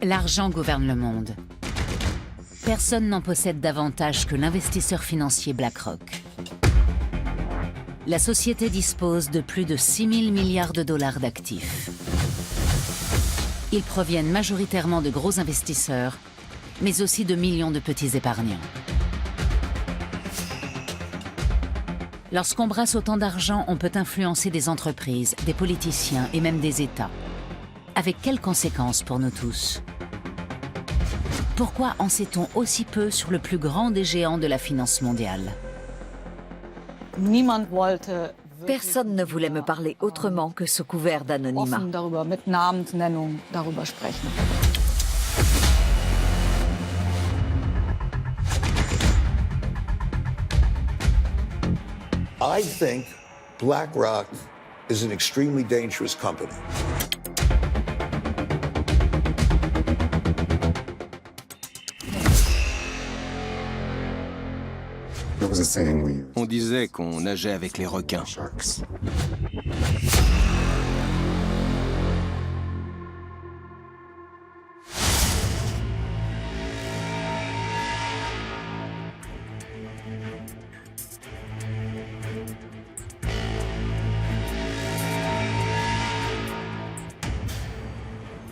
L'argent gouverne le monde. Personne n'en possède davantage que l'investisseur financier BlackRock. La société dispose de plus de 6 000 milliards de dollars d'actifs. Ils proviennent majoritairement de gros investisseurs, mais aussi de millions de petits épargnants. Lorsqu'on brasse autant d'argent, on peut influencer des entreprises, des politiciens et même des États. Avec quelles conséquences pour nous tous? Pourquoi en sait-on aussi peu sur le plus grand des géants de la finance mondiale? Personne ne voulait me parler autrement que sous couvert d'anonymat. I think BlackRock is an extremely dangerous company. On disait qu'on nageait avec les requins.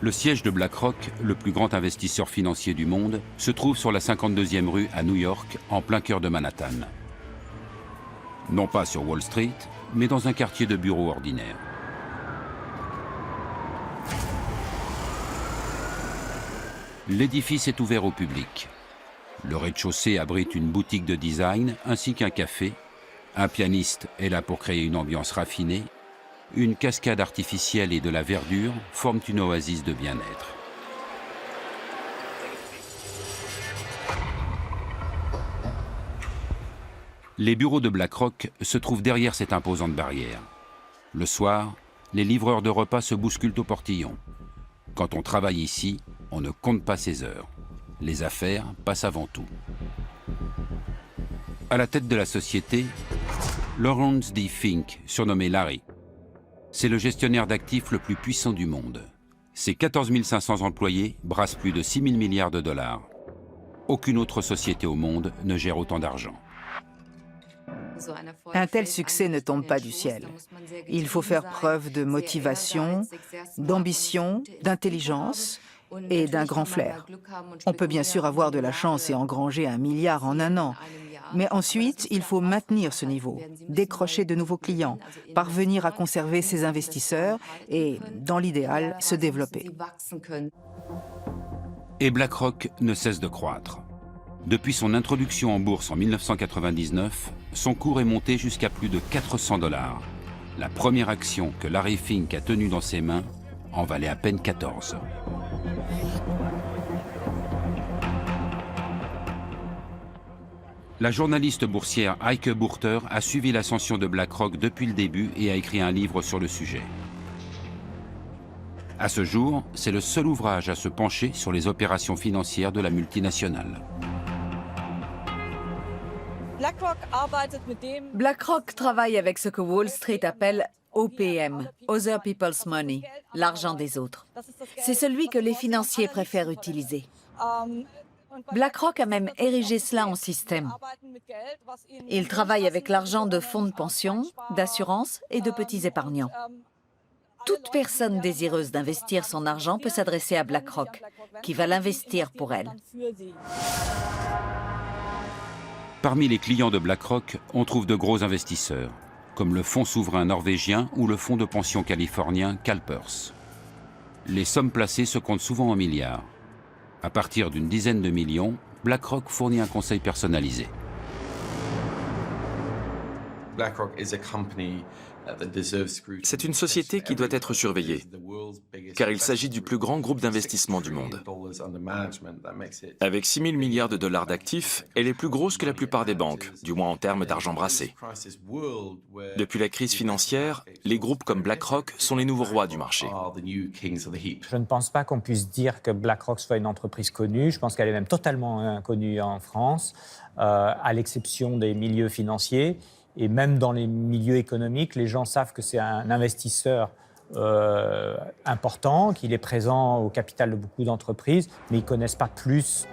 Le siège de BlackRock, le plus grand investisseur financier du monde, se trouve sur la 52e rue à New York, en plein cœur de Manhattan. Non pas sur Wall Street, mais dans un quartier de bureaux ordinaire. L'édifice est ouvert au public. Le rez-de-chaussée abrite une boutique de design ainsi qu'un café. Un pianiste est là pour créer une ambiance raffinée. Une cascade artificielle et de la verdure forment une oasis de bien-être. Les bureaux de BlackRock se trouvent derrière cette imposante barrière. Le soir, les livreurs de repas se bousculent au portillon. Quand on travaille ici, on ne compte pas ses heures. Les affaires passent avant tout. À la tête de la société, Lawrence D. Fink, surnommé Larry. C'est le gestionnaire d'actifs le plus puissant du monde. Ses 14 500 employés brassent plus de 6 000 milliards de dollars. Aucune autre société au monde ne gère autant d'argent. Un tel succès ne tombe pas du ciel. Il faut faire preuve de motivation, d'ambition, d'intelligence et d'un grand flair. On peut bien sûr avoir de la chance et engranger 1 milliard en un an. Mais ensuite, il faut maintenir ce niveau, décrocher de nouveaux clients, parvenir à conserver ses investisseurs et, dans l'idéal, se développer. Et BlackRock ne cesse de croître. Depuis son introduction en bourse en 1999, son cours est monté jusqu'à plus de 400 $. La première action que Larry Fink a tenue dans ses mains en valait à peine 14. La journaliste boursière Heike Burter a suivi l'ascension de BlackRock depuis le début et a écrit un livre sur le sujet. À ce jour, c'est le seul ouvrage à se pencher sur les opérations financières de la multinationale. BlackRock travaille avec ce que Wall Street appelle OPM, Other People's Money, l'argent des autres. C'est celui que les financiers préfèrent utiliser. BlackRock a même érigé cela en système. Il travaille avec l'argent de fonds de pension, d'assurance et de petits épargnants. Toute personne désireuse d'investir son argent peut s'adresser à BlackRock, qui va l'investir pour elle. Parmi les clients de BlackRock, on trouve de gros investisseurs, comme le fonds souverain norvégien ou le fonds de pension californien CalPERS. Les sommes placées se comptent souvent en milliards. À partir d'une dizaine de millions, BlackRock fournit un conseil personnalisé. C'est une société qui doit être surveillée, car il s'agit du plus grand groupe d'investissement du monde. Avec 6 000 milliards de dollars d'actifs, elle est plus grosse que la plupart des banques, du moins en termes d'argent brassé. Depuis la crise financière, les groupes comme BlackRock sont les nouveaux rois du marché. Je ne pense pas qu'on puisse dire que BlackRock soit une entreprise connue. Je pense qu'elle est même totalement inconnue en France, à l'exception des milieux financiers. Et même dans les milieux économiques, les gens savent que c'est un investisseur important, qu'il est présent au capital de beaucoup d'entreprises, mais ils ne connaissent pas plus.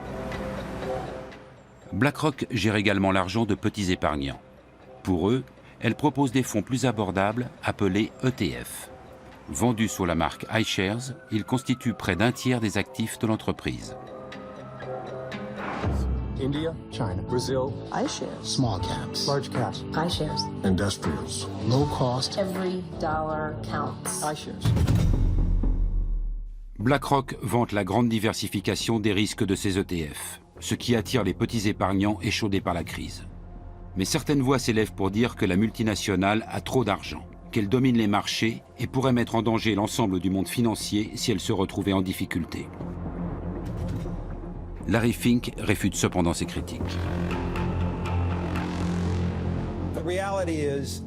BlackRock gère également l'argent de petits épargnants. Pour eux, elle propose des fonds plus abordables appelés ETF. Vendus sous la marque iShares, ils constituent près d'un tiers des actifs de l'entreprise. India, China, Brazil, iShares, small caps, large caps, iShares, industrials, low cost. Every dollar counts. iShares. BlackRock vante la grande diversification des risques de ses ETF, ce qui attire les petits épargnants échaudés par la crise. Mais certaines voix s'élèvent pour dire que la multinationale a trop d'argent, qu'elle domine les marchés et pourrait mettre en danger l'ensemble du monde financier si elle se retrouvait en difficulté. Larry Fink réfute cependant ces critiques. The reality is,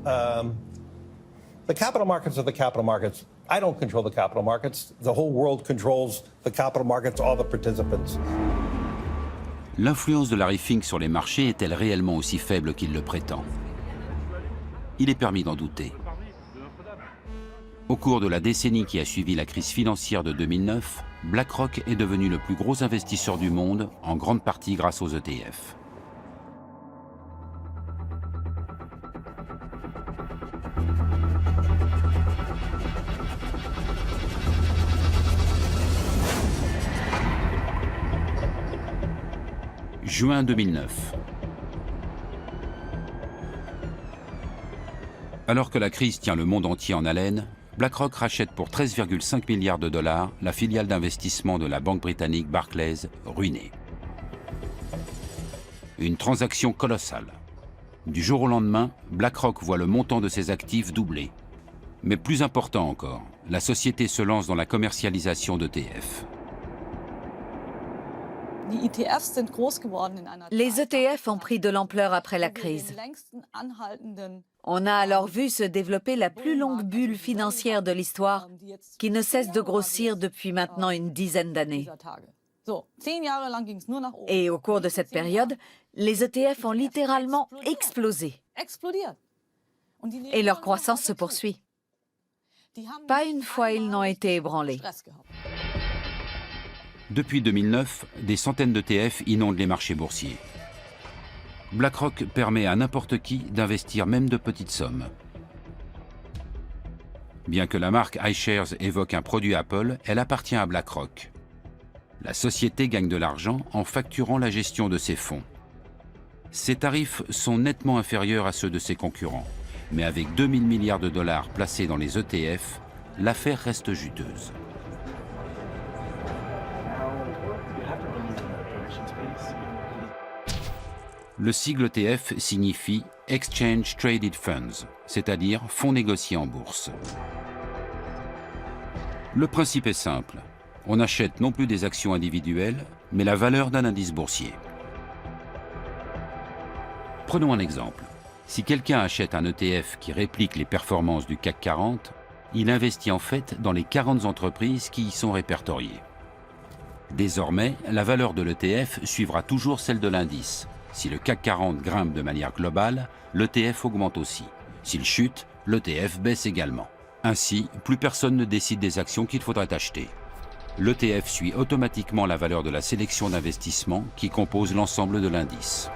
the capital markets are the capital markets. I don't control the capital markets. The whole world controls the capital markets, all the participants. L'influence de Larry Fink sur les marchés est-elle réellement aussi faible qu'il le prétend? Il est permis d'en douter. Au cours de la décennie qui a suivi la crise financière de 2009, BlackRock est devenu le plus gros investisseur du monde, en grande partie grâce aux ETF. Juin 2009. Alors que la crise tient le monde entier en haleine, BlackRock rachète pour 13,5 milliards de dollars la filiale d'investissement de la banque britannique Barclays, ruinée. Une transaction colossale. Du jour au lendemain, BlackRock voit le montant de ses actifs doubler. Mais plus important encore, la société se lance dans la commercialisation d'ETF. Les ETF ont pris de l'ampleur après la crise. On a alors vu se développer la plus longue bulle financière de l'histoire, qui ne cesse de grossir depuis maintenant une dizaine d'années. Et au cours de cette période, les ETF ont littéralement explosé. Et leur croissance se poursuit. Pas une fois ils n'ont été ébranlés. Depuis 2009, des centaines d'ETF inondent les marchés boursiers. BlackRock permet à n'importe qui d'investir même de petites sommes. Bien que la marque iShares évoque un produit Apple, elle appartient à BlackRock. La société gagne de l'argent en facturant la gestion de ses fonds. Ses tarifs sont nettement inférieurs à ceux de ses concurrents, mais avec 2000 milliards de dollars placés dans les ETF, l'affaire reste juteuse. Le sigle ETF signifie Exchange Traded Funds, c'est-à-dire fonds négociés en bourse. Le principe est simple. On achète non plus des actions individuelles, mais la valeur d'un indice boursier. Prenons un exemple. Si quelqu'un achète un ETF qui réplique les performances du CAC 40, il investit en fait dans les 40 entreprises qui y sont répertoriées. Désormais, la valeur de l'ETF suivra toujours celle de l'indice. Si le CAC 40 grimpe de manière globale, l'ETF augmente aussi. S'il chute, l'ETF baisse également. Ainsi, plus personne ne décide des actions qu'il faudrait acheter. L'ETF suit automatiquement la valeur de la sélection d'investissement qui compose l'ensemble de l'indice.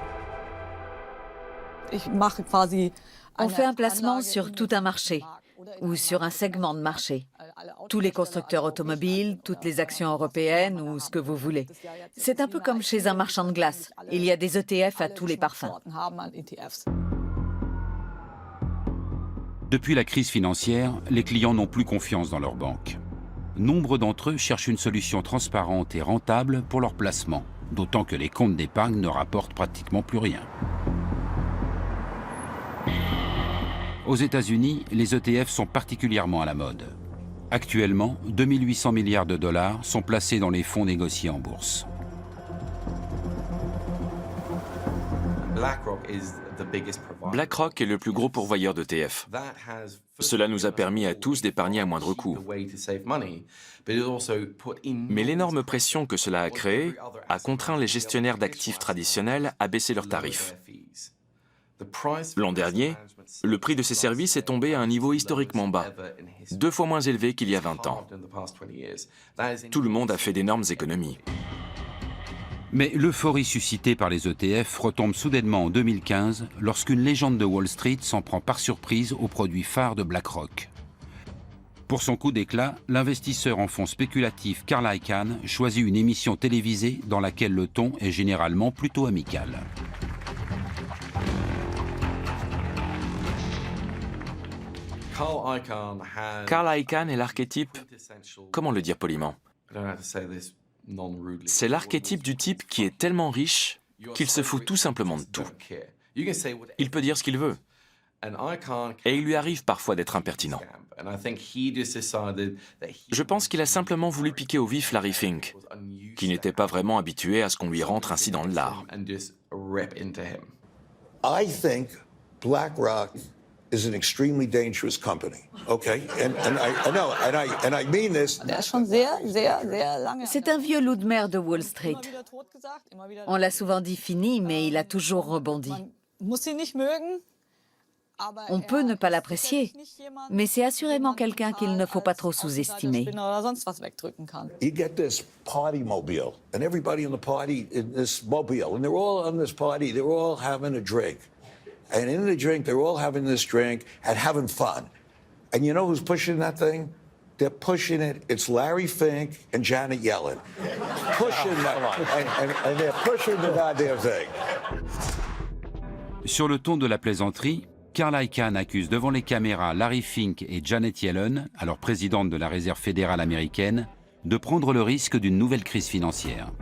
On fait un placement sur tout un marché ou sur un segment de marché. Tous les constructeurs automobiles, toutes les actions européennes ou ce que vous voulez. C'est un peu comme chez un marchand de glace. Il y a des ETF à tous les parfums. Depuis la crise financière, les clients n'ont plus confiance dans leurs banques. Nombre d'entre eux cherchent une solution transparente et rentable pour leur placement, d'autant que les comptes d'épargne ne rapportent pratiquement plus rien. Aux États-Unis, les ETF sont particulièrement à la mode. Actuellement, 2800 milliards de dollars sont placés dans les fonds négociés en bourse. BlackRock est le plus gros pourvoyeur d'ETF. Cela nous a permis à tous d'épargner à moindre coût. Mais l'énorme pression que cela a créée a contraint les gestionnaires d'actifs traditionnels à baisser leurs tarifs. L'an dernier, le prix de ces services est tombé à un niveau historiquement bas, 2 fois moins élevé qu'il y a 20 ans. Tout le monde a fait d'énormes économies. Mais l'euphorie suscitée par les ETF retombe soudainement en 2015 lorsqu'une légende de Wall Street s'en prend par surprise au produit phare de BlackRock. Pour son coup d'éclat, l'investisseur en fonds spéculatif Carl Icahn choisit une émission télévisée dans laquelle le ton est généralement plutôt amical. Carl Icahn est l'archétype, comment le dire poliment? C'est l'archétype du type qui est tellement riche qu'il se fout tout simplement de tout. Il peut dire ce qu'il veut. Et il lui arrive parfois d'être impertinent. Je pense qu'il a simplement voulu piquer au vif Larry Fink, qui n'était pas vraiment habitué à ce qu'on lui rentre ainsi dans le lard. I think BlackRock is an extremely dangerous company. Okay, and I mean this. C'est un vieux loup de mer de Wall Street. On l'a souvent dit fini, mais il a toujours rebondi. On peut ne pas l'apprécier, mais c'est assurément quelqu'un qu'il ne faut pas trop sous-estimer. You get this party mobile, and everybody in the party in this mobile, and they're all on this party, they're all having a drink. And in the drink, they're all having this drink and having fun. And you know who's pushing that thing? They're pushing it. It's Larry Fink and Janet Yellen. Pushing that. And they're pushing the goddamn thing. Sur le ton de la plaisanterie, Carl Icahn accuse devant les caméras Larry Fink et Janet Yellen, alors présidente de la Réserve fédérale américaine, de prendre le risque d'une nouvelle crise financière.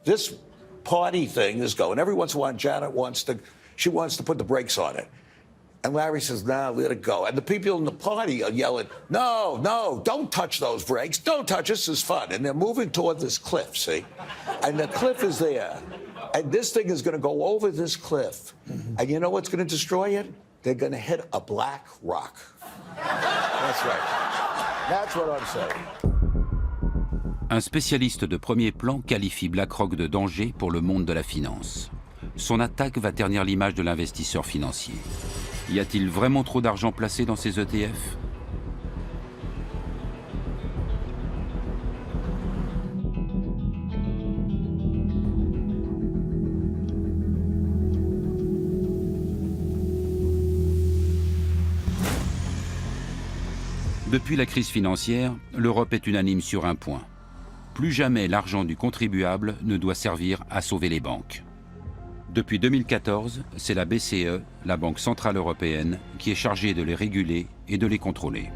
This party thing is going. Every once in a while, Janet wants to put the brakes on it. And Larry says, "No, let it go." And the people in the party are yelling, "No, no, don't touch those brakes. Don't touch. This is fun." And they're moving toward this cliff, see? And the cliff is there. And this thing is going to go over this cliff. And you know what's going to destroy it? They're going to hit a black rock. That's right. That's what I'm saying. Un spécialiste de premier plan qualifie BlackRock de danger pour le monde de la finance. Son attaque va ternir l'image de l'investisseur financier. Y a-t-il vraiment trop d'argent placé dans ces ETF ? Depuis la crise financière, l'Europe est unanime sur un point. Plus jamais l'argent du contribuable ne doit servir à sauver les banques. Depuis 2014, c'est la BCE, la Banque centrale européenne, qui est chargée de les réguler et de les contrôler.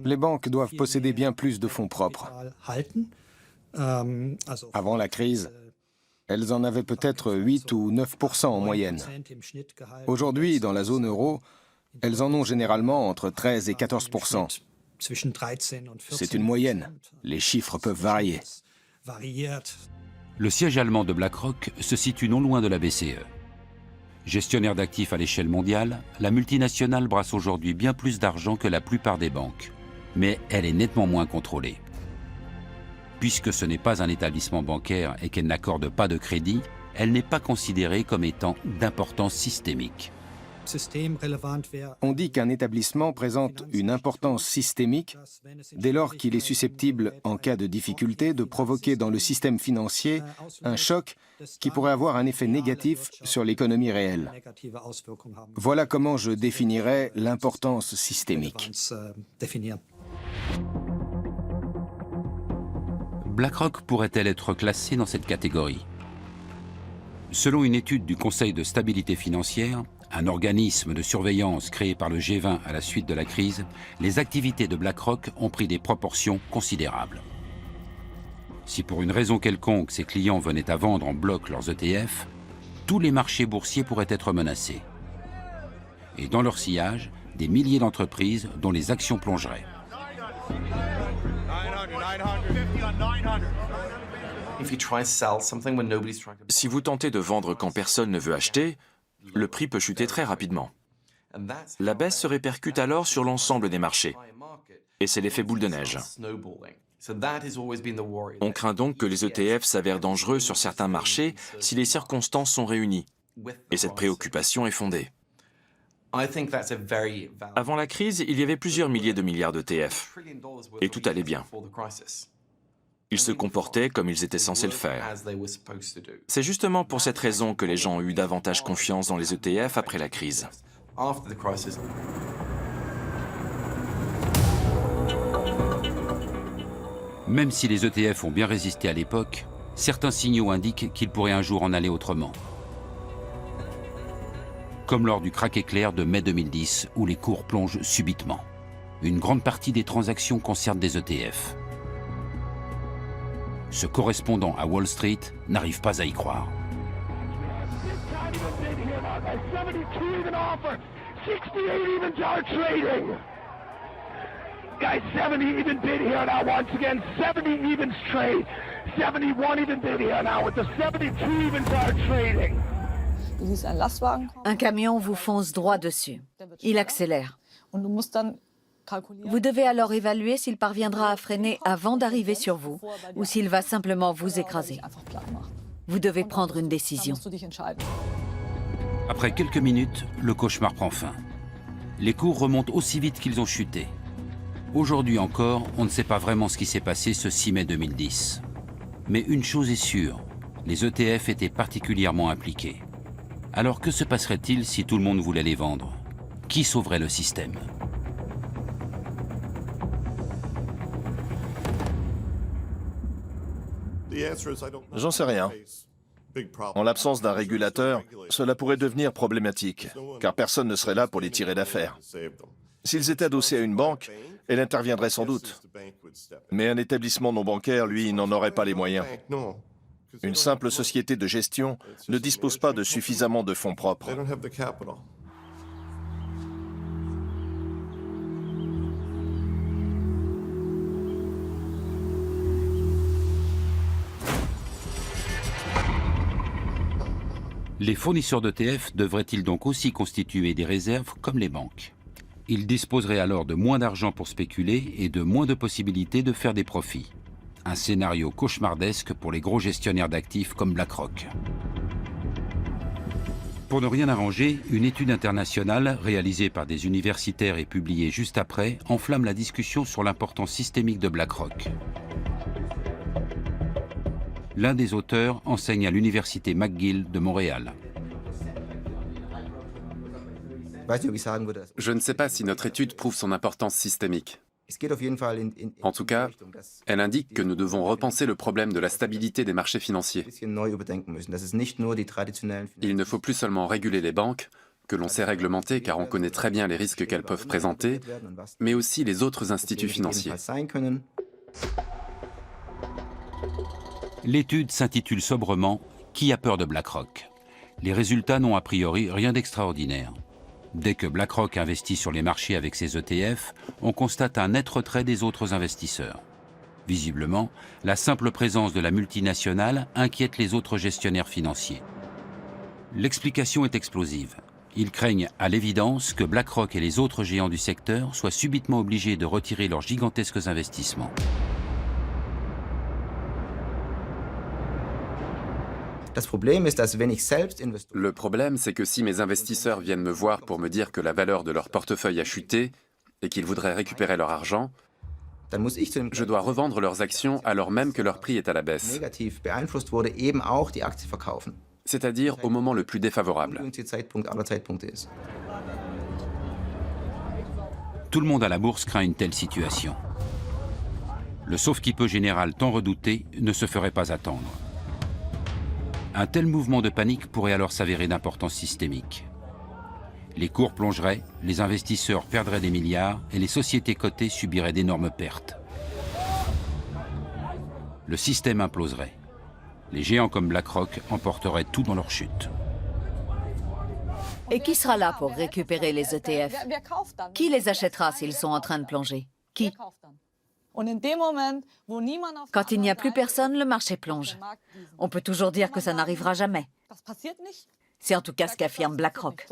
Les banques doivent posséder bien plus de fonds propres. Avant la crise, elles en avaient peut-être 8 ou 9% en moyenne. Aujourd'hui, dans la zone euro, elles en ont généralement entre 13 et 14%. C'est une moyenne. Les chiffres peuvent varier. Le siège allemand de BlackRock se situe non loin de la BCE. Gestionnaire d'actifs à l'échelle mondiale, la multinationale brasse aujourd'hui bien plus d'argent que la plupart des banques. Mais elle est nettement moins contrôlée. Puisque ce n'est pas un établissement bancaire et qu'elle n'accorde pas de crédit, elle n'est pas considérée comme étant d'importance systémique. On dit qu'un établissement présente une importance systémique dès lors qu'il est susceptible, en cas de difficulté, de provoquer dans le système financier un choc qui pourrait avoir un effet négatif sur l'économie réelle. Voilà comment je définirais l'importance systémique. BlackRock pourrait-elle être classée dans cette catégorie? Selon une étude du Conseil de stabilité financière, un organisme de surveillance créé par le G20 à la suite de la crise, les activités de BlackRock ont pris des proportions considérables. Si pour une raison quelconque ses clients venaient à vendre en bloc leurs ETF, tous les marchés boursiers pourraient être menacés. Et dans leur sillage, des milliers d'entreprises dont les actions plongeraient. Si vous tentez de vendre quand personne ne veut acheter, le prix peut chuter très rapidement. La baisse se répercute alors sur l'ensemble des marchés. Et c'est l'effet boule de neige. On craint donc que les ETF s'avèrent dangereux sur certains marchés si les circonstances sont réunies. Et cette préoccupation est fondée. Avant la crise, il y avait plusieurs milliers de milliards d'ETF. Et tout allait bien. Ils se comportaient comme ils étaient censés le faire. C'est justement pour cette raison que les gens ont eu davantage confiance dans les ETF après la crise. Même si les ETF ont bien résisté à l'époque, certains signaux indiquent qu'il pourrait un jour en aller autrement. Comme lors du krach éclair de mai 2010, où les cours plongent subitement. Une grande partie des transactions concernent des ETF. Ce correspondant à Wall Street n'arrive pas à y croire. Guys, 70 even bid here now once again. 70 evens trade. 71 even bid here now with the 72 evens are trading. Un camion vous fonce droit dessus. Il accélère. Vous devez alors évaluer s'il parviendra à freiner avant d'arriver sur vous ou s'il va simplement vous écraser. Vous devez prendre une décision. Après quelques minutes, le cauchemar prend fin. Les cours remontent aussi vite qu'ils ont chuté. Aujourd'hui encore, on ne sait pas vraiment ce qui s'est passé ce 6 mai 2010. Mais une chose est sûre, les ETF étaient particulièrement impliqués. Alors que se passerait-il si tout le monde voulait les vendre? Qui sauverait le système? J'en sais rien. En l'absence d'un régulateur, cela pourrait devenir problématique, car personne ne serait là pour les tirer d'affaire. S'ils étaient adossés à une banque, elle interviendrait sans doute. Mais un établissement non bancaire, lui, n'en aurait pas les moyens. Une simple société de gestion ne dispose pas de suffisamment de fonds propres. Les fournisseurs d'ETF devraient-ils donc aussi constituer des réserves comme les banques? Ils disposeraient alors de moins d'argent pour spéculer et de moins de possibilités de faire des profits. Un scénario cauchemardesque pour les gros gestionnaires d'actifs comme BlackRock. Pour ne rien arranger, une étude internationale réalisée par des universitaires et publiée juste après enflamme la discussion sur l'importance systémique de BlackRock. L'un des auteurs enseigne à l'université McGill de Montréal. Je ne sais pas si notre étude prouve son importance systémique. En tout cas, elle indique que nous devons repenser le problème de la stabilité des marchés financiers. Il ne faut plus seulement réguler les banques, que l'on sait réglementer car on connaît très bien les risques qu'elles peuvent présenter, mais aussi les autres instituts financiers. L'étude s'intitule sobrement « Qui a peur de BlackRock ?» Les résultats n'ont a priori rien d'extraordinaire. Dès que BlackRock investit sur les marchés avec ses ETF, on constate un net retrait des autres investisseurs. Visiblement, la simple présence de la multinationale inquiète les autres gestionnaires financiers. L'explication est explosive. Ils craignent à l'évidence que BlackRock et les autres géants du secteur soient subitement obligés de retirer leurs gigantesques investissements. Le problème, c'est que si mes investisseurs viennent me voir pour me dire que la valeur de leur portefeuille a chuté et qu'ils voudraient récupérer leur argent, je dois revendre leurs actions alors même que leur prix est à la baisse. C'est-à-dire au moment le plus défavorable. Tout le monde à la bourse craint une telle situation. Le sauve-qui-peut général tant redouté ne se ferait pas attendre. Un tel mouvement de panique pourrait alors s'avérer d'importance systémique. Les cours plongeraient, les investisseurs perdraient des milliards et les sociétés cotées subiraient d'énormes pertes. Le système imploserait. Les géants comme BlackRock emporteraient tout dans leur chute. Et qui sera là pour récupérer les ETF? Qui les achètera s'ils sont en train de plonger? Qui? Quand il n'y a plus personne, le marché plonge. On peut toujours dire que ça n'arrivera jamais. C'est en tout cas ce qu'affirme BlackRock.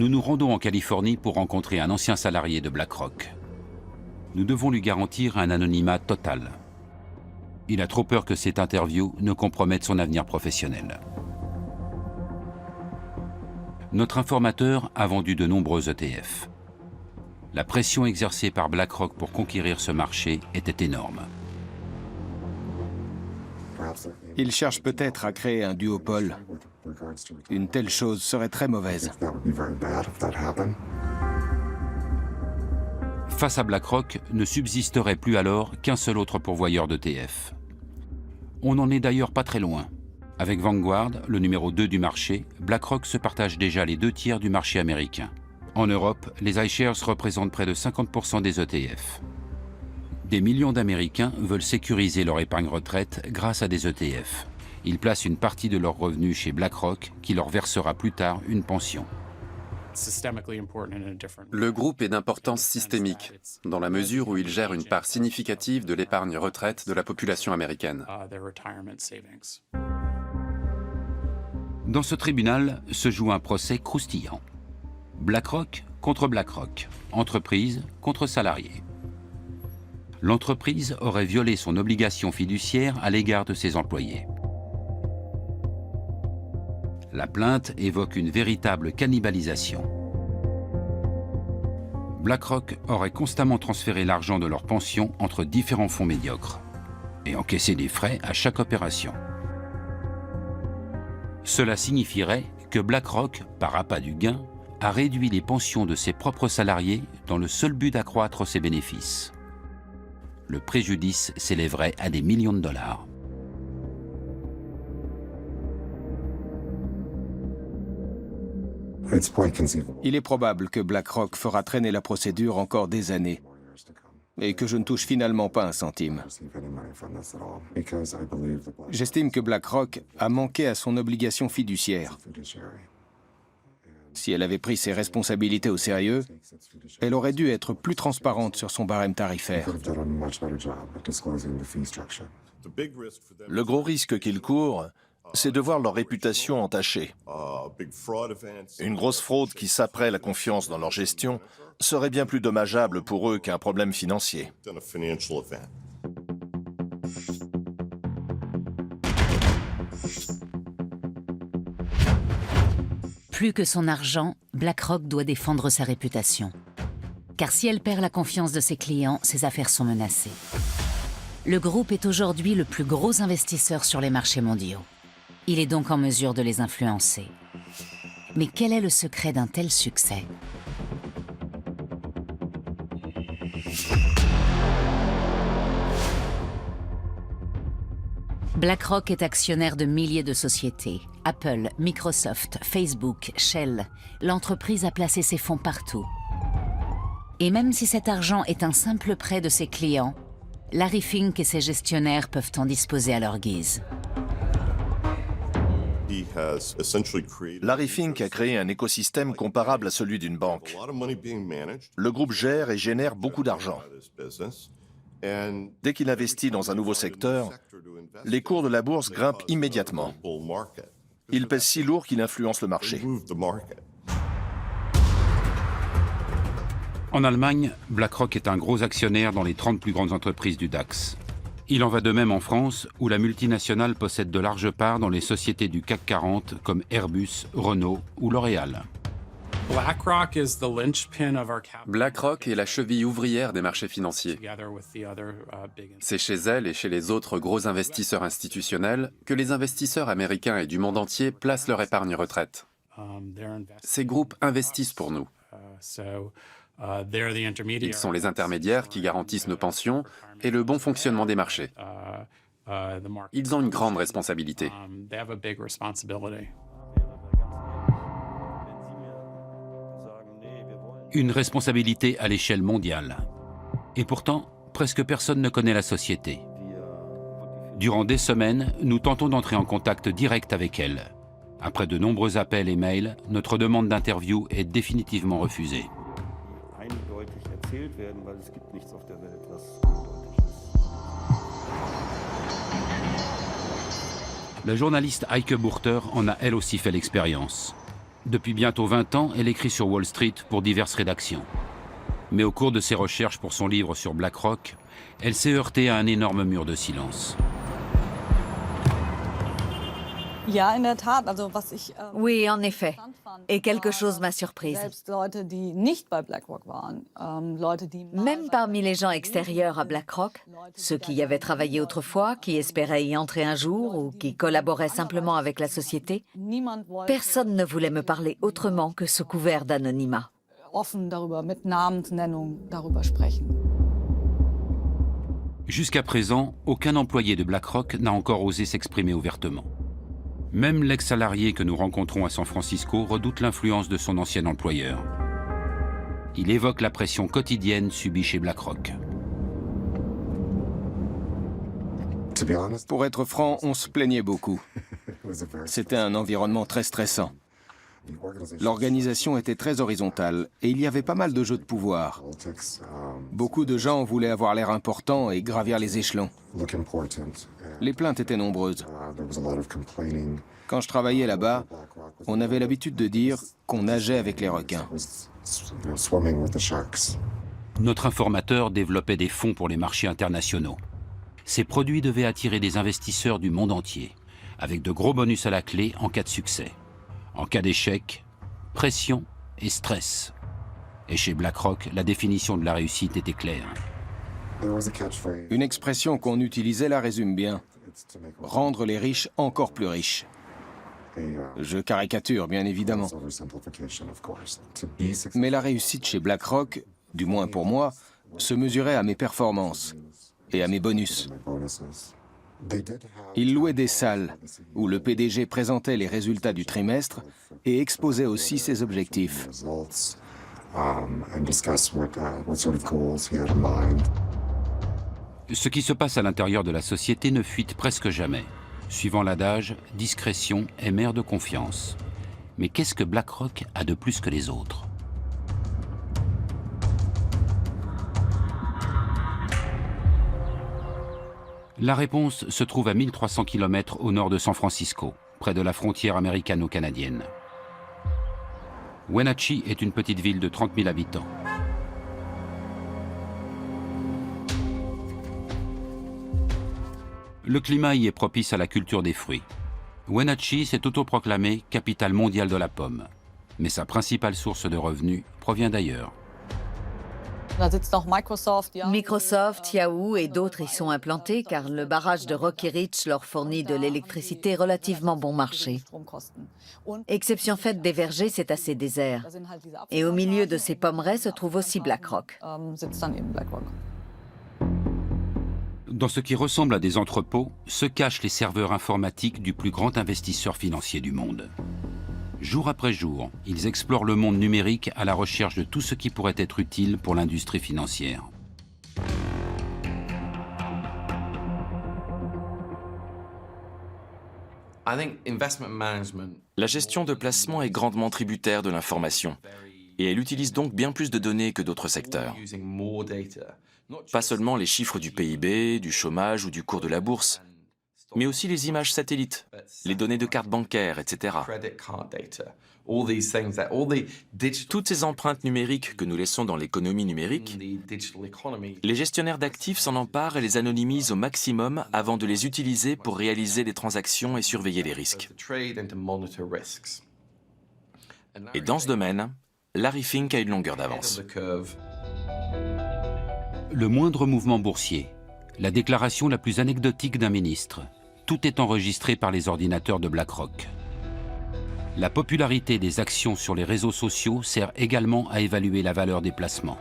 nous nous rendons en Californie pour rencontrer un ancien salarié de BlackRock. Nous devons lui garantir un anonymat total. Il a trop peur que cette interview ne compromette son avenir professionnel. Notre informateur a vendu de nombreux ETF. La pression exercée par BlackRock pour conquérir ce marché était énorme. Il cherche peut-être à créer un duopole. Une telle chose serait très mauvaise. Face à BlackRock, ne subsisterait plus alors qu'un seul autre pourvoyeur d'ETF. On n'en est d'ailleurs pas très loin. Avec Vanguard, le numéro 2 du marché, BlackRock se partage déjà les 2/3 du marché américain. En Europe, les iShares représentent près de 50% des ETF. Des millions d'Américains veulent sécuriser leur épargne retraite grâce à des ETF. Ils placent une partie de leurs revenus chez BlackRock qui leur versera plus tard une pension. Le groupe est d'importance systémique, dans la mesure où il gère une part significative de l'épargne retraite de la population américaine. Dans ce tribunal se joue un procès croustillant. BlackRock contre BlackRock, entreprise contre salarié. L'entreprise aurait violé son obligation fiduciaire à l'égard de ses employés. La plainte évoque une véritable cannibalisation. BlackRock aurait constamment transféré l'argent de leur pension entre différents fonds médiocres et encaissé des frais à chaque opération. Cela signifierait que BlackRock, par appât du gain, a réduit les pensions de ses propres salariés dans le seul but d'accroître ses bénéfices. Le préjudice s'élèverait à des millions de dollars. Il est probable que BlackRock fera traîner la procédure encore des années et que je ne touche finalement pas un centime. J'estime que BlackRock a manqué à son obligation fiduciaire. Si elle avait pris ses responsabilités au sérieux, elle aurait dû être plus transparente sur son barème tarifaire. Le gros risque qu'ils courent, c'est de voir leur réputation entachée. Une grosse fraude qui saperait la confiance dans leur gestion serait bien plus dommageable pour eux qu'un problème financier. Plus que son argent, BlackRock doit défendre sa réputation. Car si elle perd la confiance de ses clients, ses affaires sont menacées. Le groupe est aujourd'hui le plus gros investisseur sur les marchés mondiaux. Il est donc en mesure de les influencer. Mais quel est le secret d'un tel succès ? BlackRock est actionnaire de milliers de sociétés. Apple, Microsoft, Facebook, Shell. L'entreprise a placé ses fonds partout. Et même si cet argent est un simple prêt de ses clients, Larry Fink et ses gestionnaires peuvent en disposer à leur guise. Larry Fink a créé un écosystème comparable à celui d'une banque. Le groupe gère et génère beaucoup d'argent. Dès qu'il investit dans un nouveau secteur, les cours de la bourse grimpent immédiatement. Il pèse si lourd qu'il influence le marché. En Allemagne, BlackRock est un gros actionnaire dans les 30 plus grandes entreprises du DAX. Il en va de même en France, où la multinationale possède de larges parts dans les sociétés du CAC 40 comme Airbus, Renault ou L'Oréal. BlackRock est la cheville ouvrière des marchés financiers. C'est chez elle et chez les autres gros investisseurs institutionnels que les investisseurs américains et du monde entier placent leur épargne retraite. Ces groupes investissent pour nous. Ils sont les intermédiaires qui garantissent nos pensions et le bon fonctionnement des marchés. Ils ont une grande responsabilité. Une responsabilité à l'échelle mondiale. Et pourtant, presque personne ne connaît la société. Durant des semaines, nous tentons d'entrer en contact direct avec elle. Après de nombreux appels et mails, notre demande d'interview est définitivement refusée. La journaliste Heike Burter en a elle aussi fait l'expérience. Depuis bientôt 20 ans, elle écrit sur Wall Street pour diverses rédactions. Mais au cours de ses recherches pour son livre sur BlackRock, elle s'est heurtée à un énorme mur de silence. Oui, en effet. Et quelque chose m'a surprise. Même parmi les gens extérieurs à BlackRock, ceux qui y avaient travaillé autrefois, qui espéraient y entrer un jour ou qui collaboraient simplement avec la société, personne ne voulait me parler autrement que sous couvert d'anonymat. Jusqu'à présent, aucun employé de BlackRock n'a encore osé s'exprimer ouvertement. Même l'ex-salarié que nous rencontrons à San Francisco redoute l'influence de son ancien employeur. Il évoque la pression quotidienne subie chez BlackRock. Pour être franc, on se plaignait beaucoup. C'était un environnement très stressant. L'organisation était très horizontale et il y avait pas mal de jeux de pouvoir. Beaucoup de gens voulaient avoir l'air important et gravir les échelons. Les plaintes étaient nombreuses. Quand je travaillais là-bas, on avait l'habitude de dire qu'on nageait avec les requins. Notre informateur développait des fonds pour les marchés internationaux. Ces produits devaient attirer des investisseurs du monde entier, avec de gros bonus à la clé en cas de succès. En cas d'échec, pression et stress. Et chez BlackRock, la définition de la réussite était claire. Une expression qu'on utilisait la résume bien. Rendre les riches encore plus riches. Je caricature, bien évidemment. Mais la réussite chez BlackRock, du moins pour moi, se mesurait à mes performances et à mes bonus. Ils louaient des salles où le PDG présentait les résultats du trimestre et exposait aussi ses objectifs. Ce qui se passe à l'intérieur de la société ne fuite presque jamais. Suivant l'adage, discrétion est mère de confiance. Mais qu'est-ce que BlackRock a de plus que les autres ? La réponse se trouve à 1300 km au nord de San Francisco, près de la frontière américano-canadienne. Wenatchee est une petite ville de 30 000 habitants. Le climat y est propice à la culture des fruits. Wenatchee s'est autoproclamée capitale mondiale de la pomme. Mais sa principale source de revenus provient d'ailleurs. Microsoft, Yahoo et d'autres y sont implantés car le barrage de Rocky Ridge leur fournit de l'électricité relativement bon marché. Exception faite des vergers, c'est assez désert. Et au milieu de ces pommeraies se trouve aussi BlackRock. Dans ce qui ressemble à des entrepôts, se cachent les serveurs informatiques du plus grand investisseur financier du monde. Jour après jour, ils explorent le monde numérique à la recherche de tout ce qui pourrait être utile pour l'industrie financière. La gestion de placement est grandement tributaire de l'information et elle utilise donc bien plus de données que d'autres secteurs. Pas seulement les chiffres du PIB, du chômage ou du cours de la bourse, mais aussi les images satellites, les données de cartes bancaires, etc. Toutes ces empreintes numériques que nous laissons dans l'économie numérique, les gestionnaires d'actifs s'en emparent et les anonymisent au maximum avant de les utiliser pour réaliser des transactions et surveiller les risques. Et dans ce domaine, Larry Fink a une longueur d'avance. Le moindre mouvement boursier, la déclaration la plus anecdotique d'un ministre, tout est enregistré par les ordinateurs de BlackRock. La popularité des actions sur les réseaux sociaux sert également à évaluer la valeur des placements.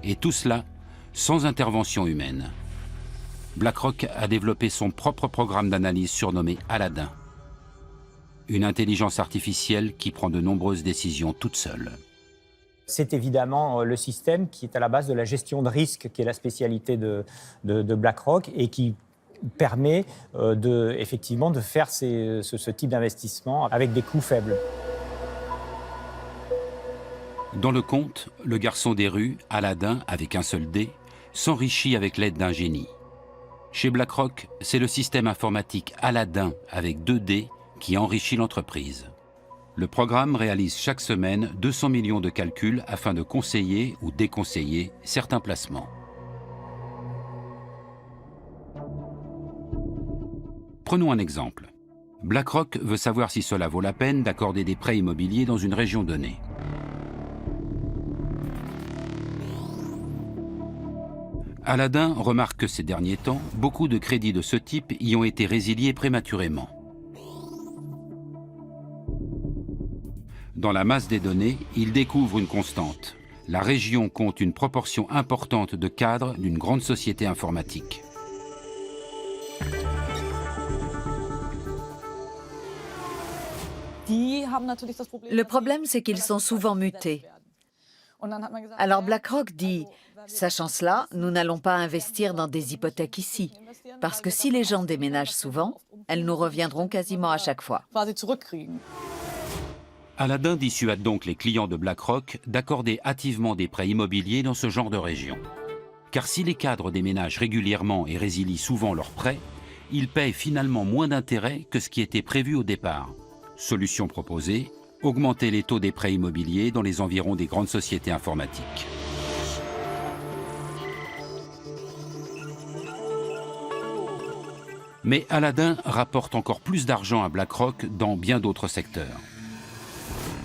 Et tout cela sans intervention humaine. BlackRock a développé son propre programme d'analyse surnommé Aladdin. Une intelligence artificielle qui prend de nombreuses décisions toute seule. C'est évidemment le système qui est à la base de la gestion de risque, qui est la spécialité de BlackRock et qui permet effectivement de faire ce type d'investissement avec des coûts faibles. Dans le conte, le garçon des rues, Aladdin, avec un seul dé, s'enrichit avec l'aide d'un génie. Chez BlackRock, c'est le système informatique Aladdin avec 2 dés qui enrichit l'entreprise. Le programme réalise chaque semaine 200 millions de calculs afin de conseiller ou déconseiller certains placements. Prenons un exemple. BlackRock veut savoir si cela vaut la peine d'accorder des prêts immobiliers dans une région donnée. Aladdin remarque que ces derniers temps, beaucoup de crédits de ce type y ont été résiliés prématurément. Dans la masse des données, il découvre une constante. La région compte une proportion importante de cadres d'une grande société informatique. Le problème, c'est qu'ils sont souvent mutés. Alors BlackRock dit, sachant cela, nous n'allons pas investir dans des hypothèques ici, parce que si les gens déménagent souvent, elles nous reviendront quasiment à chaque fois. Aladdin dissuade donc les clients de BlackRock d'accorder hâtivement des prêts immobiliers dans ce genre de région. Car si les cadres déménagent régulièrement et résilient souvent leurs prêts, ils paient finalement moins d'intérêt que ce qui était prévu au départ. Solution proposée, augmenter les taux des prêts immobiliers dans les environs des grandes sociétés informatiques. Mais Aladdin rapporte encore plus d'argent à BlackRock dans bien d'autres secteurs.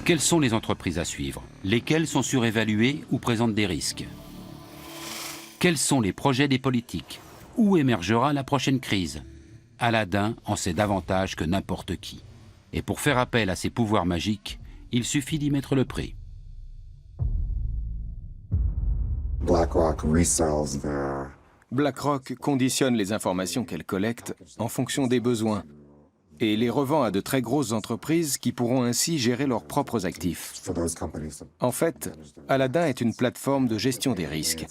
Quelles sont les entreprises à suivre? Lesquelles sont surévaluées ou présentent des risques? Quels sont les projets des politiques? Où émergera la prochaine crise? Aladdin en sait davantage que n'importe qui. Et pour faire appel à ses pouvoirs magiques, il suffit d'y mettre le prix. BlackRock conditionne les informations qu'elle collecte en fonction des besoins et les revend à de très grosses entreprises qui pourront ainsi gérer leurs propres actifs. En fait, Aladdin est une plateforme de gestion des risques.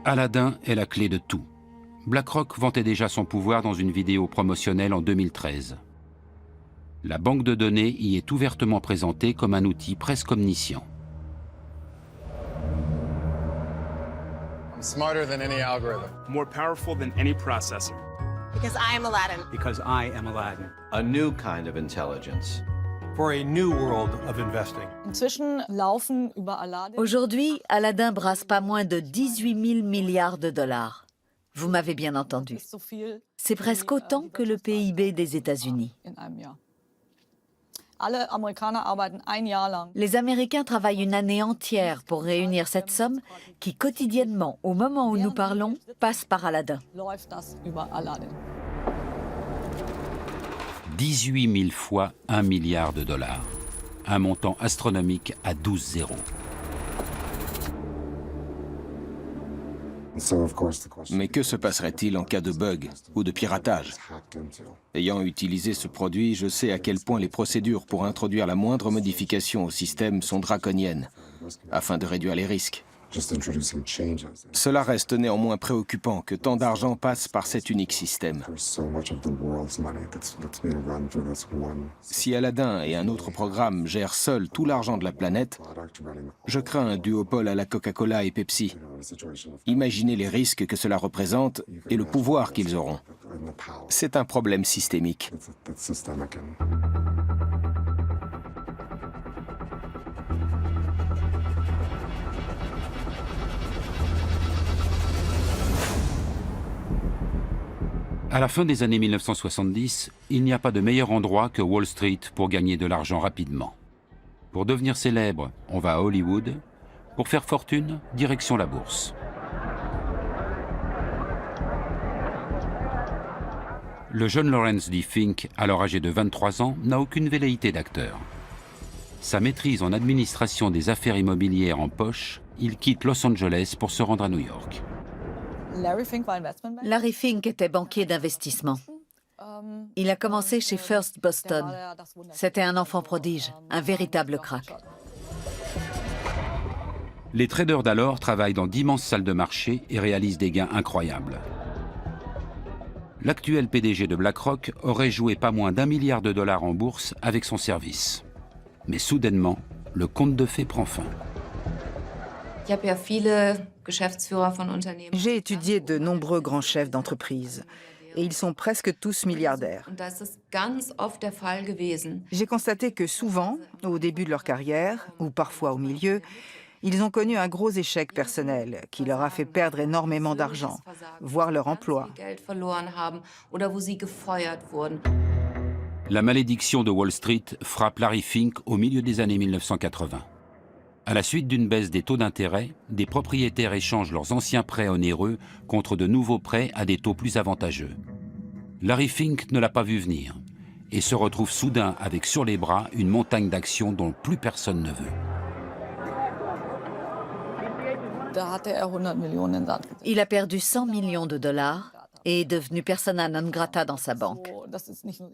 Aladdin est la clé de tout. BlackRock vantait déjà son pouvoir dans une vidéo promotionnelle en 2013. La banque de données y est ouvertement présentée comme un outil presque omniscient. I'm smarter than any algorithm. More powerful than any processor. Because I am Aladdin. Because I am Aladdin. A new kind of intelligence. For a new world of investing. Aujourd'hui, Aladdin brasse pas moins de 18 000 milliards de dollars. Vous m'avez bien entendu. C'est presque autant que le PIB des États-Unis. Les Américains travaillent une année entière pour réunir cette somme qui, quotidiennement, au moment où nous parlons, passe par Aladdin. 18 000 fois 1 milliard de dollars. Un montant astronomique à 12 zéros. Mais que se passerait-il en cas de bug ou de piratage? Ayant utilisé ce produit, je sais à quel point les procédures pour introduire la moindre modification au système sont draconiennes, afin de réduire les risques. Cela reste néanmoins préoccupant que tant d'argent passe par cet unique système. Si Aladdin et un autre programme gèrent seuls tout l'argent de la planète, je crains un duopole à la Coca-Cola et Pepsi. Imaginez les risques que cela représente et le pouvoir qu'ils auront. C'est un problème systémique. À la fin des années 1970, il n'y a pas de meilleur endroit que Wall Street pour gagner de l'argent rapidement. Pour devenir célèbre, on va à Hollywood. Pour faire fortune, direction la bourse. Le jeune Lawrence D. Fink, alors âgé de 23 ans, n'a aucune velléité d'acteur. Sa maîtrise en administration des affaires immobilières en poche, il quitte Los Angeles pour se rendre à New York. Larry Fink était banquier d'investissement. Il a commencé chez First Boston. C'était un enfant prodige, un véritable crack. Les traders d'alors travaillent dans d'immenses salles de marché et réalisent des gains incroyables. L'actuel PDG de BlackRock aurait joué pas moins d'1 milliard de dollars en bourse avec son service. Mais soudainement, le conte de fées prend fin. J'ai étudié de nombreux grands chefs d'entreprise et ils sont presque tous milliardaires. J'ai constaté que souvent, au début de leur carrière, ou parfois au milieu, ils ont connu un gros échec personnel qui leur a fait perdre énormément d'argent, voire leur emploi. La malédiction de Wall Street frappe Larry Fink au milieu des années 1980. À la suite d'une baisse des taux d'intérêt, des propriétaires échangent leurs anciens prêts onéreux contre de nouveaux prêts à des taux plus avantageux. Larry Fink ne l'a pas vu venir et se retrouve soudain avec sur les bras une montagne d'actions dont plus personne ne veut. Il a perdu 100 millions de dollars et est devenu persona non grata dans sa banque.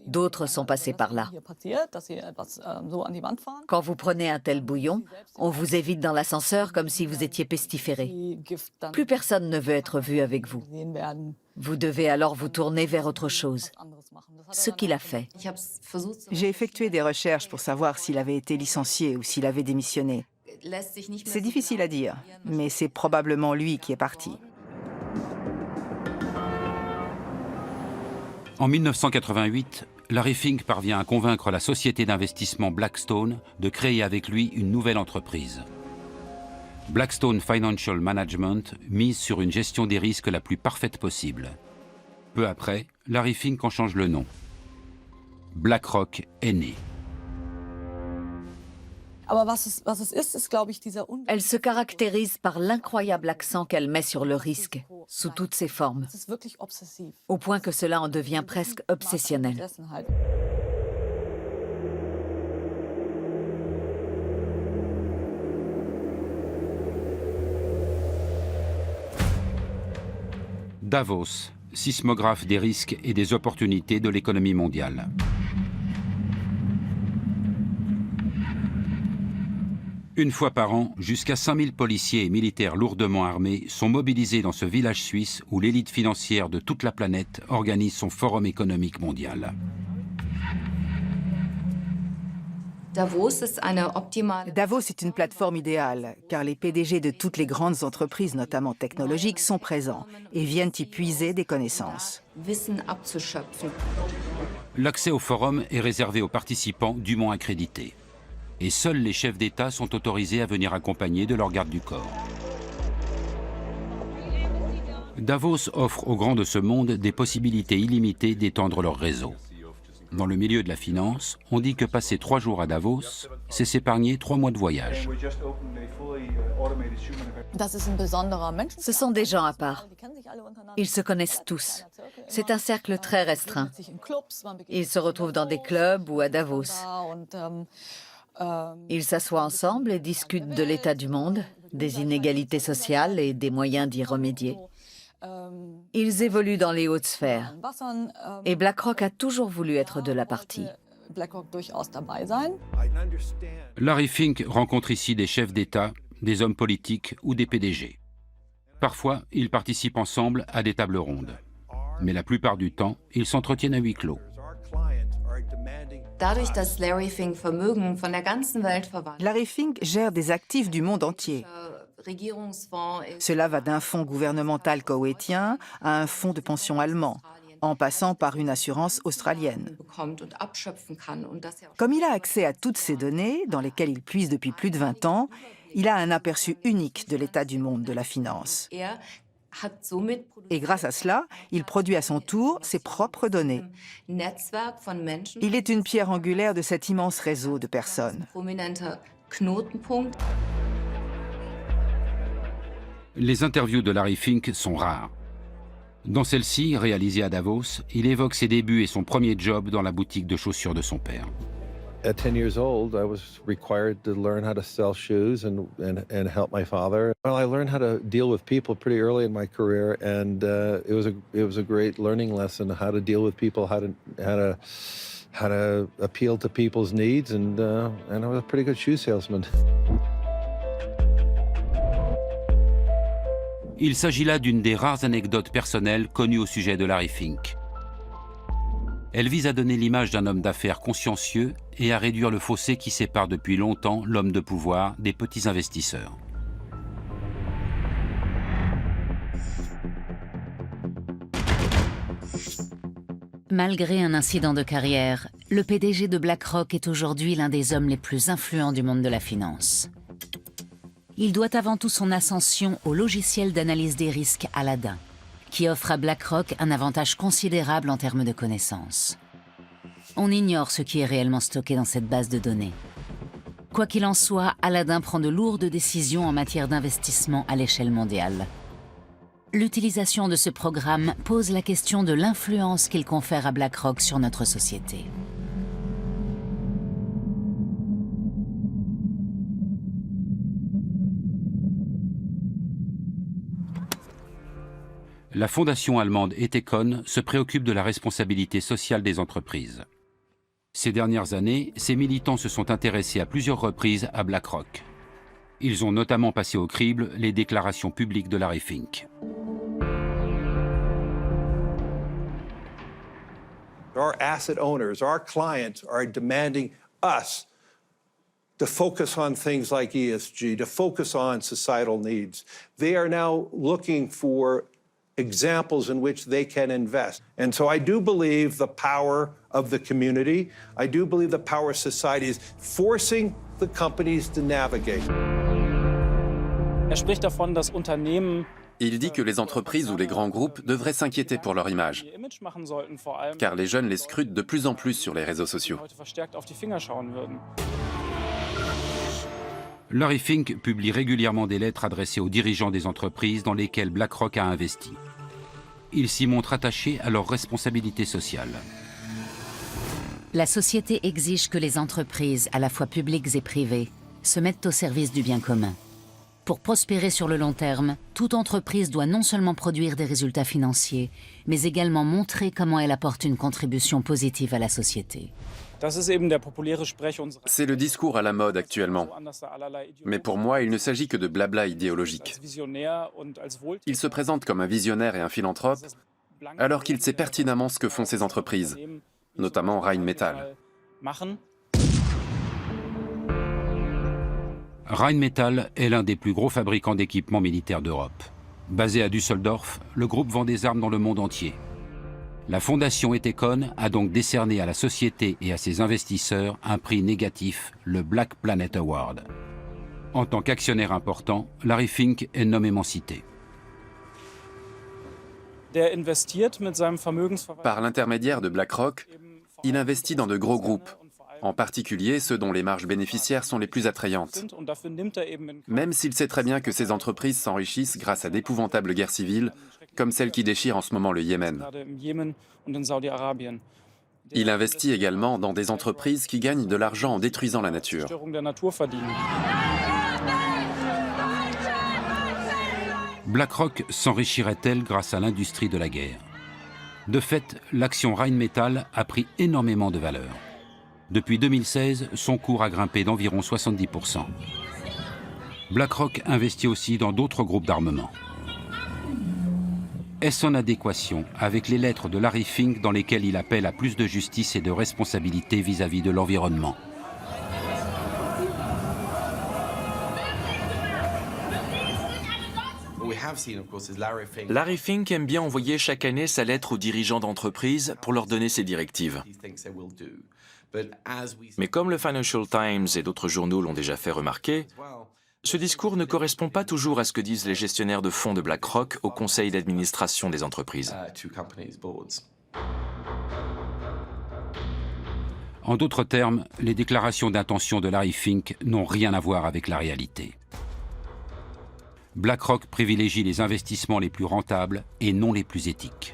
D'autres sont passés par là. Quand vous prenez un tel bouillon, on vous évite dans l'ascenseur comme si vous étiez pestiféré. Plus personne ne veut être vu avec vous. Vous devez alors vous tourner vers autre chose. Ce qu'il a fait. J'ai effectué des recherches pour savoir s'il avait été licencié ou s'il avait démissionné. C'est difficile à dire, mais c'est probablement lui qui est parti. En 1988, Larry Fink parvient à convaincre la société d'investissement Blackstone de créer avec lui une nouvelle entreprise. Blackstone Financial Management mise sur une gestion des risques la plus parfaite possible. Peu après, Larry Fink en change le nom. BlackRock est né. Elle se caractérise par l'incroyable accent qu'elle met sur le risque, sous toutes ses formes, au point que cela en devient presque obsessionnel. Davos, sismographe des risques et des opportunités de l'économie mondiale. Une fois par an, jusqu'à 5000 policiers et militaires lourdement armés sont mobilisés dans ce village suisse où l'élite financière de toute la planète organise son forum économique mondial. Davos est une plateforme idéale, car les PDG de toutes les grandes entreprises, notamment technologiques, sont présents et viennent y puiser des connaissances. L'accès au forum est réservé aux participants dûment accrédités. Et seuls les chefs d'État sont autorisés à venir accompagnés de leur garde du corps. Davos offre aux grands de ce monde des possibilités illimitées d'étendre leur réseau. Dans le milieu de la finance, on dit que passer 3 jours à Davos, c'est s'épargner 3 mois de voyage. Ce sont des gens à part. Ils se connaissent tous. C'est un cercle très restreint. Ils se retrouvent dans des clubs ou à Davos. Ils s'assoient ensemble et discutent de l'état du monde, des inégalités sociales et des moyens d'y remédier. Ils évoluent dans les hautes sphères. Et BlackRock a toujours voulu être de la partie. Larry Fink rencontre ici des chefs d'État, des hommes politiques ou des PDG. Parfois, ils participent ensemble à des tables rondes. Mais la plupart du temps, ils s'entretiennent à huis clos. Larry Fink gère des actifs du monde entier. Cela va d'un fonds gouvernemental koweïtien à un fonds de pension allemand, en passant par une assurance australienne. Comme il a accès à toutes ces données, dans lesquelles il puise depuis plus de 20 ans, il a un aperçu unique de l'état du monde de la finance. Et grâce à cela, il produit à son tour ses propres données. Il est une pierre angulaire de cet immense réseau de personnes. Les interviews de Larry Fink sont rares. Dans celle-ci, réalisée à Davos, il évoque ses débuts et son premier job dans la boutique de chaussures de son père. At 10 years old, I was required to learn how to sell shoes and help my father. Well, I learned how to deal with people pretty early in my career, and it was a great learning lesson how to deal with people, how to appeal to people's needs, and I was a pretty good shoe salesman. Il s'agit là d'une des rares anecdotes personnelles connues au sujet de Larry Fink. Elle vise à donner l'image d'un homme d'affaires consciencieux et à réduire le fossé qui sépare depuis longtemps l'homme de pouvoir des petits investisseurs. Malgré un incident de carrière, le PDG de BlackRock est aujourd'hui l'un des hommes les plus influents du monde de la finance. Il doit avant tout son ascension au logiciel d'analyse des risques Aladdin, qui offre à BlackRock un avantage considérable en termes de connaissances. On ignore ce qui est réellement stocké dans cette base de données. Quoi qu'il en soit, Aladdin prend de lourdes décisions en matière d'investissement à l'échelle mondiale. L'utilisation de ce programme pose la question de l'influence qu'il confère à BlackRock sur notre société. La fondation allemande Ethicon se préoccupe de la responsabilité sociale des entreprises. Ces dernières années, ses militants se sont intéressés à plusieurs reprises à BlackRock. Ils ont notamment passé au crible les déclarations publiques de Larry Fink. Our asset owners, our clients are demanding us to focus on things like ESG, to focus on societal needs. They are now looking for examples in which they can invest. And so I do believe the power of the community, I do believe the power of society is forcing the companies to navigate. spricht davon, dass Unternehmen Il dit que les entreprises ou les grands groupes devraient s'inquiéter pour leur image, car les jeunes les scrutent de plus en plus sur les réseaux sociaux. Larry Fink publie régulièrement des lettres adressées aux dirigeants des entreprises dans lesquelles BlackRock a investi. Il s'y montre attaché à leurs responsabilités sociales. La société exige que les entreprises, à la fois publiques et privées, se mettent au service du bien commun. Pour prospérer sur le long terme, toute entreprise doit non seulement produire des résultats financiers, mais également montrer comment elle apporte une contribution positive à la société. C'est le discours à la mode actuellement. Mais pour moi, il ne s'agit que de blabla idéologique. Il se présente comme un visionnaire et un philanthrope, alors qu'il sait pertinemment ce que font ces entreprises, notamment Rheinmetall. Rheinmetall est l'un des plus gros fabricants d'équipements militaires d'Europe. Basé à Düsseldorf, le groupe vend des armes dans le monde entier. La fondation Ethicon a donc décerné à la société et à ses investisseurs un prix négatif, le Black Planet Award. En tant qu'actionnaire important, Larry Fink est nommément cité. Par l'intermédiaire de BlackRock, il investit dans de gros groupes, en particulier ceux dont les marges bénéficiaires sont les plus attrayantes. Même s'il sait très bien que ces entreprises s'enrichissent grâce à d'épouvantables guerres civiles, comme celle qui déchire en ce moment le Yémen. Il investit également dans des entreprises qui gagnent de l'argent en détruisant la nature. BlackRock s'enrichirait-elle grâce à l'industrie de la guerre? De fait, l'action Rheinmetall a pris énormément de valeur. Depuis 2016, son cours a grimpé d'environ 70%. BlackRock investit aussi dans d'autres groupes d'armement. Est-ce en adéquation avec les lettres de Larry Fink dans lesquelles il appelle à plus de justice et de responsabilité vis-à-vis de l'environnement? Larry Fink aime bien envoyer chaque année sa lettre aux dirigeants d'entreprise pour leur donner ses directives. Mais comme le Financial Times et d'autres journaux l'ont déjà fait remarquer, ce discours ne correspond pas toujours à ce que disent les gestionnaires de fonds de BlackRock au conseil d'administration des entreprises. En d'autres termes, les déclarations d'intention de Larry Fink n'ont rien à voir avec la réalité. BlackRock privilégie les investissements les plus rentables et non les plus éthiques.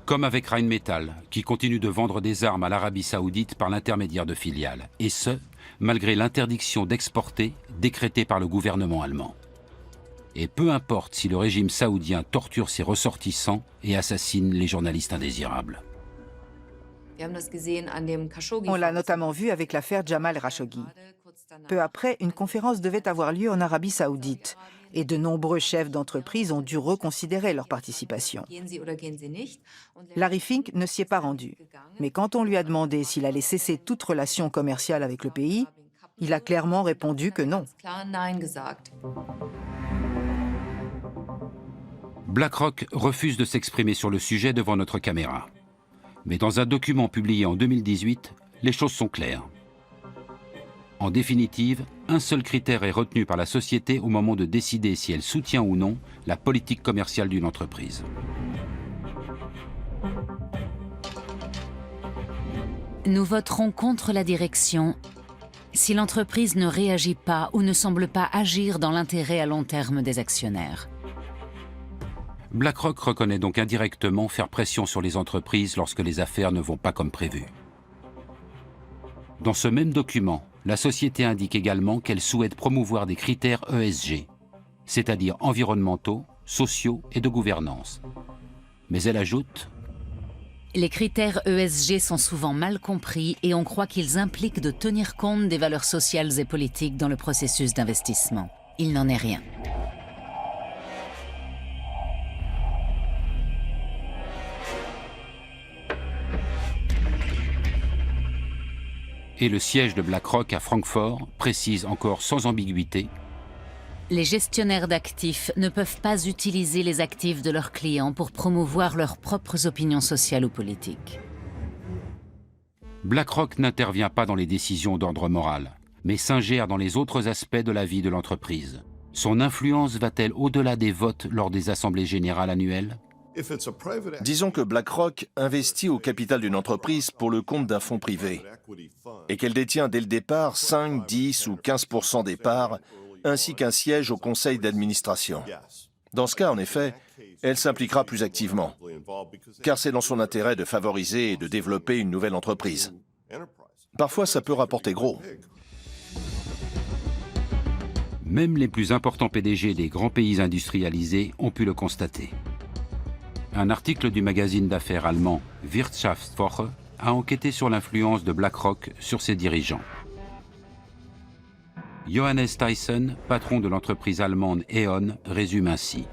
Comme avec Rheinmetall, qui continue de vendre des armes à l'Arabie Saoudite par l'intermédiaire de filiales, et ce, malgré l'interdiction d'exporter décrétée par le gouvernement allemand. Et peu importe si le régime saoudien torture ses ressortissants et assassine les journalistes indésirables. On l'a notamment vu avec l'affaire Jamal Khashoggi. Peu après, une conférence devait avoir lieu en Arabie Saoudite et de nombreux chefs d'entreprise ont dû reconsidérer leur participation. Larry Fink ne s'y est pas rendu, mais quand on lui a demandé s'il allait cesser toute relation commerciale avec le pays, il a clairement répondu que non. BlackRock refuse de s'exprimer sur le sujet devant notre caméra. Mais dans un document publié en 2018, les choses sont claires. En définitive, un seul critère est retenu par la société au moment de décider si elle soutient ou non la politique commerciale d'une entreprise. Nous voterons contre la direction si l'entreprise ne réagit pas ou ne semble pas agir dans l'intérêt à long terme des actionnaires. BlackRock reconnaît donc indirectement faire pression sur les entreprises lorsque les affaires ne vont pas comme prévu. Dans ce même document, la société indique également qu'elle souhaite promouvoir des critères ESG, c'est-à-dire environnementaux, sociaux et de gouvernance. Mais elle ajoute: les critères ESG sont souvent mal compris et on croit qu'ils impliquent de tenir compte des valeurs sociales et politiques dans le processus d'investissement. Il n'en est rien. Et le siège de BlackRock à Francfort précise encore sans ambiguïté: les gestionnaires d'actifs ne peuvent pas utiliser les actifs de leurs clients pour promouvoir leurs propres opinions sociales ou politiques. BlackRock n'intervient pas dans les décisions d'ordre moral, mais s'ingère dans les autres aspects de la vie de l'entreprise. Son influence va-t-elle au-delà des votes lors des assemblées générales annuelles? Disons que BlackRock investit au capital d'une entreprise pour le compte d'un fonds privé et qu'elle détient dès le départ 5, 10 ou 15% des parts, ainsi qu'un siège au conseil d'administration. Dans ce cas, en effet, elle s'impliquera plus activement, car c'est dans son intérêt de favoriser et de développer une nouvelle entreprise. Parfois, ça peut rapporter gros. Même les plus importants PDG des grands pays industrialisés ont pu le constater. Un article du magazine d'affaires allemand Wirtschaftswoche a enquêté sur l'influence de BlackRock sur ses dirigeants. Johannes Tyson, patron de l'entreprise allemande E.ON, résume ainsi: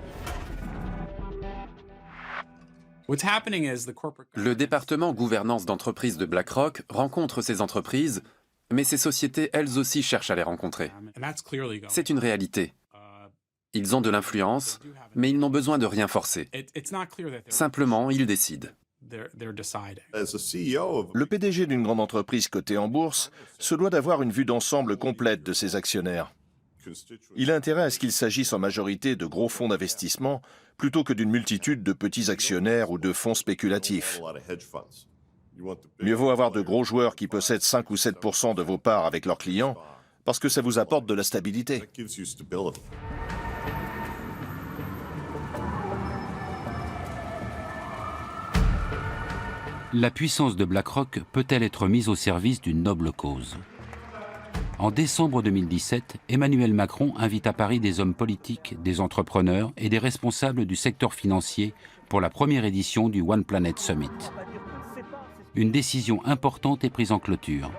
le département gouvernance d'entreprise de BlackRock rencontre ces entreprises, mais ces sociétés elles aussi cherchent à les rencontrer. C'est une réalité. Ils ont de l'influence, mais ils n'ont besoin de rien forcer. Simplement, ils décident. Le PDG d'une grande entreprise cotée en bourse se doit d'avoir une vue d'ensemble complète de ses actionnaires. Il a intérêt à ce qu'il s'agisse en majorité de gros fonds d'investissement plutôt que d'une multitude de petits actionnaires ou de fonds spéculatifs. Mieux vaut avoir de gros joueurs qui possèdent 5 ou 7% de vos parts avec leurs clients parce que ça vous apporte de la stabilité. La puissance de BlackRock peut-elle être mise au service d'une noble cause? En décembre 2017, Emmanuel Macron invite à Paris des hommes politiques, des entrepreneurs et des responsables du secteur financier pour la première édition du One Planet Summit. Une décision importante est prise en clôture.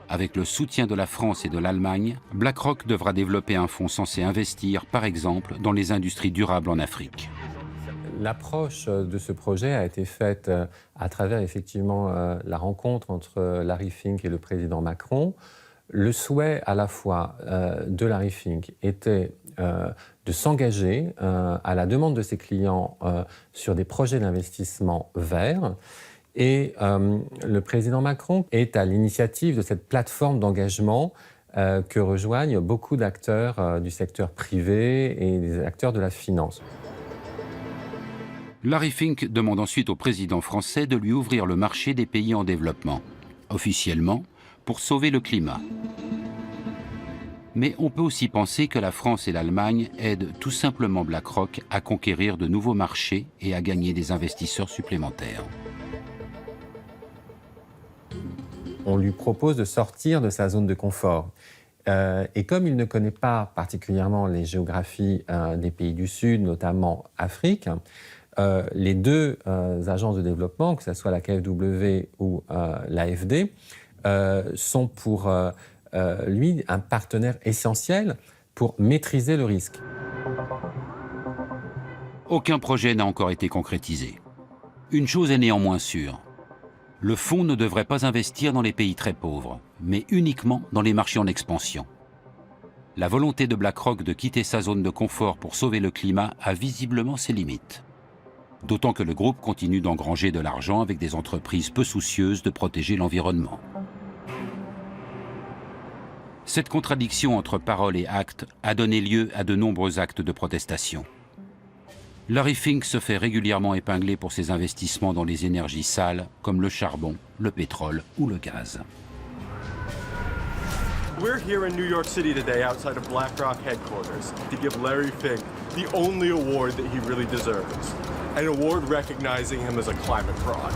Avec le soutien de la France et de l'Allemagne, BlackRock devra développer un fonds censé investir, par exemple, dans les industries durables en Afrique. L'approche de ce projet a été faite à travers effectivement la rencontre entre Larry Fink et le président Macron. Le souhait à la fois de Larry Fink était de s'engager à la demande de ses clients sur des projets d'investissement verts. Et le président Macron est à l'initiative de cette plateforme d'engagement que rejoignent beaucoup d'acteurs du secteur privé et des acteurs de la finance. Larry Fink demande ensuite au président français de lui ouvrir le marché des pays en développement, officiellement pour sauver le climat. Mais on peut aussi penser que la France et l'Allemagne aident tout simplement BlackRock à conquérir de nouveaux marchés et à gagner des investisseurs supplémentaires. On lui propose de sortir de sa zone de confort. Et comme il ne connaît pas particulièrement les géographies des pays du Sud, notamment Afrique, les deux agences de développement, que ce soit la KfW ou l'AFD, sont pour lui un partenaire essentiel pour maîtriser le risque. Aucun projet n'a encore été concrétisé. Une chose est néanmoins sûre. Le fonds ne devrait pas investir dans les pays très pauvres, mais uniquement dans les marchés en expansion. la volonté de BlackRock de quitter sa zone de confort pour sauver le climat a visiblement ses limites. D'autant que le groupe continue d'engranger de l'argent avec des entreprises peu soucieuses de protéger l'environnement. Cette contradiction entre parole et acte a donné lieu à de nombreux actes de protestation. Larry Fink se fait régulièrement épingler pour ses investissements dans les énergies sales comme le charbon, le pétrole ou le gaz. We're here in New York City today outside of BlackRock headquarters to give Larry Fink the only award that he really deserves, an award recognizing him as a climate fraud.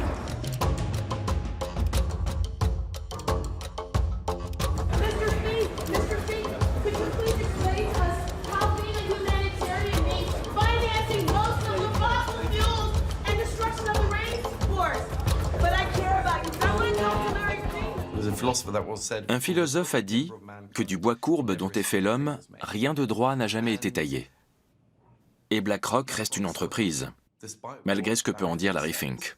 Un philosophe a dit que du bois courbe dont est fait l'homme, rien de droit n'a jamais été taillé. Et BlackRock reste une entreprise, malgré ce que peut en dire Larry Fink.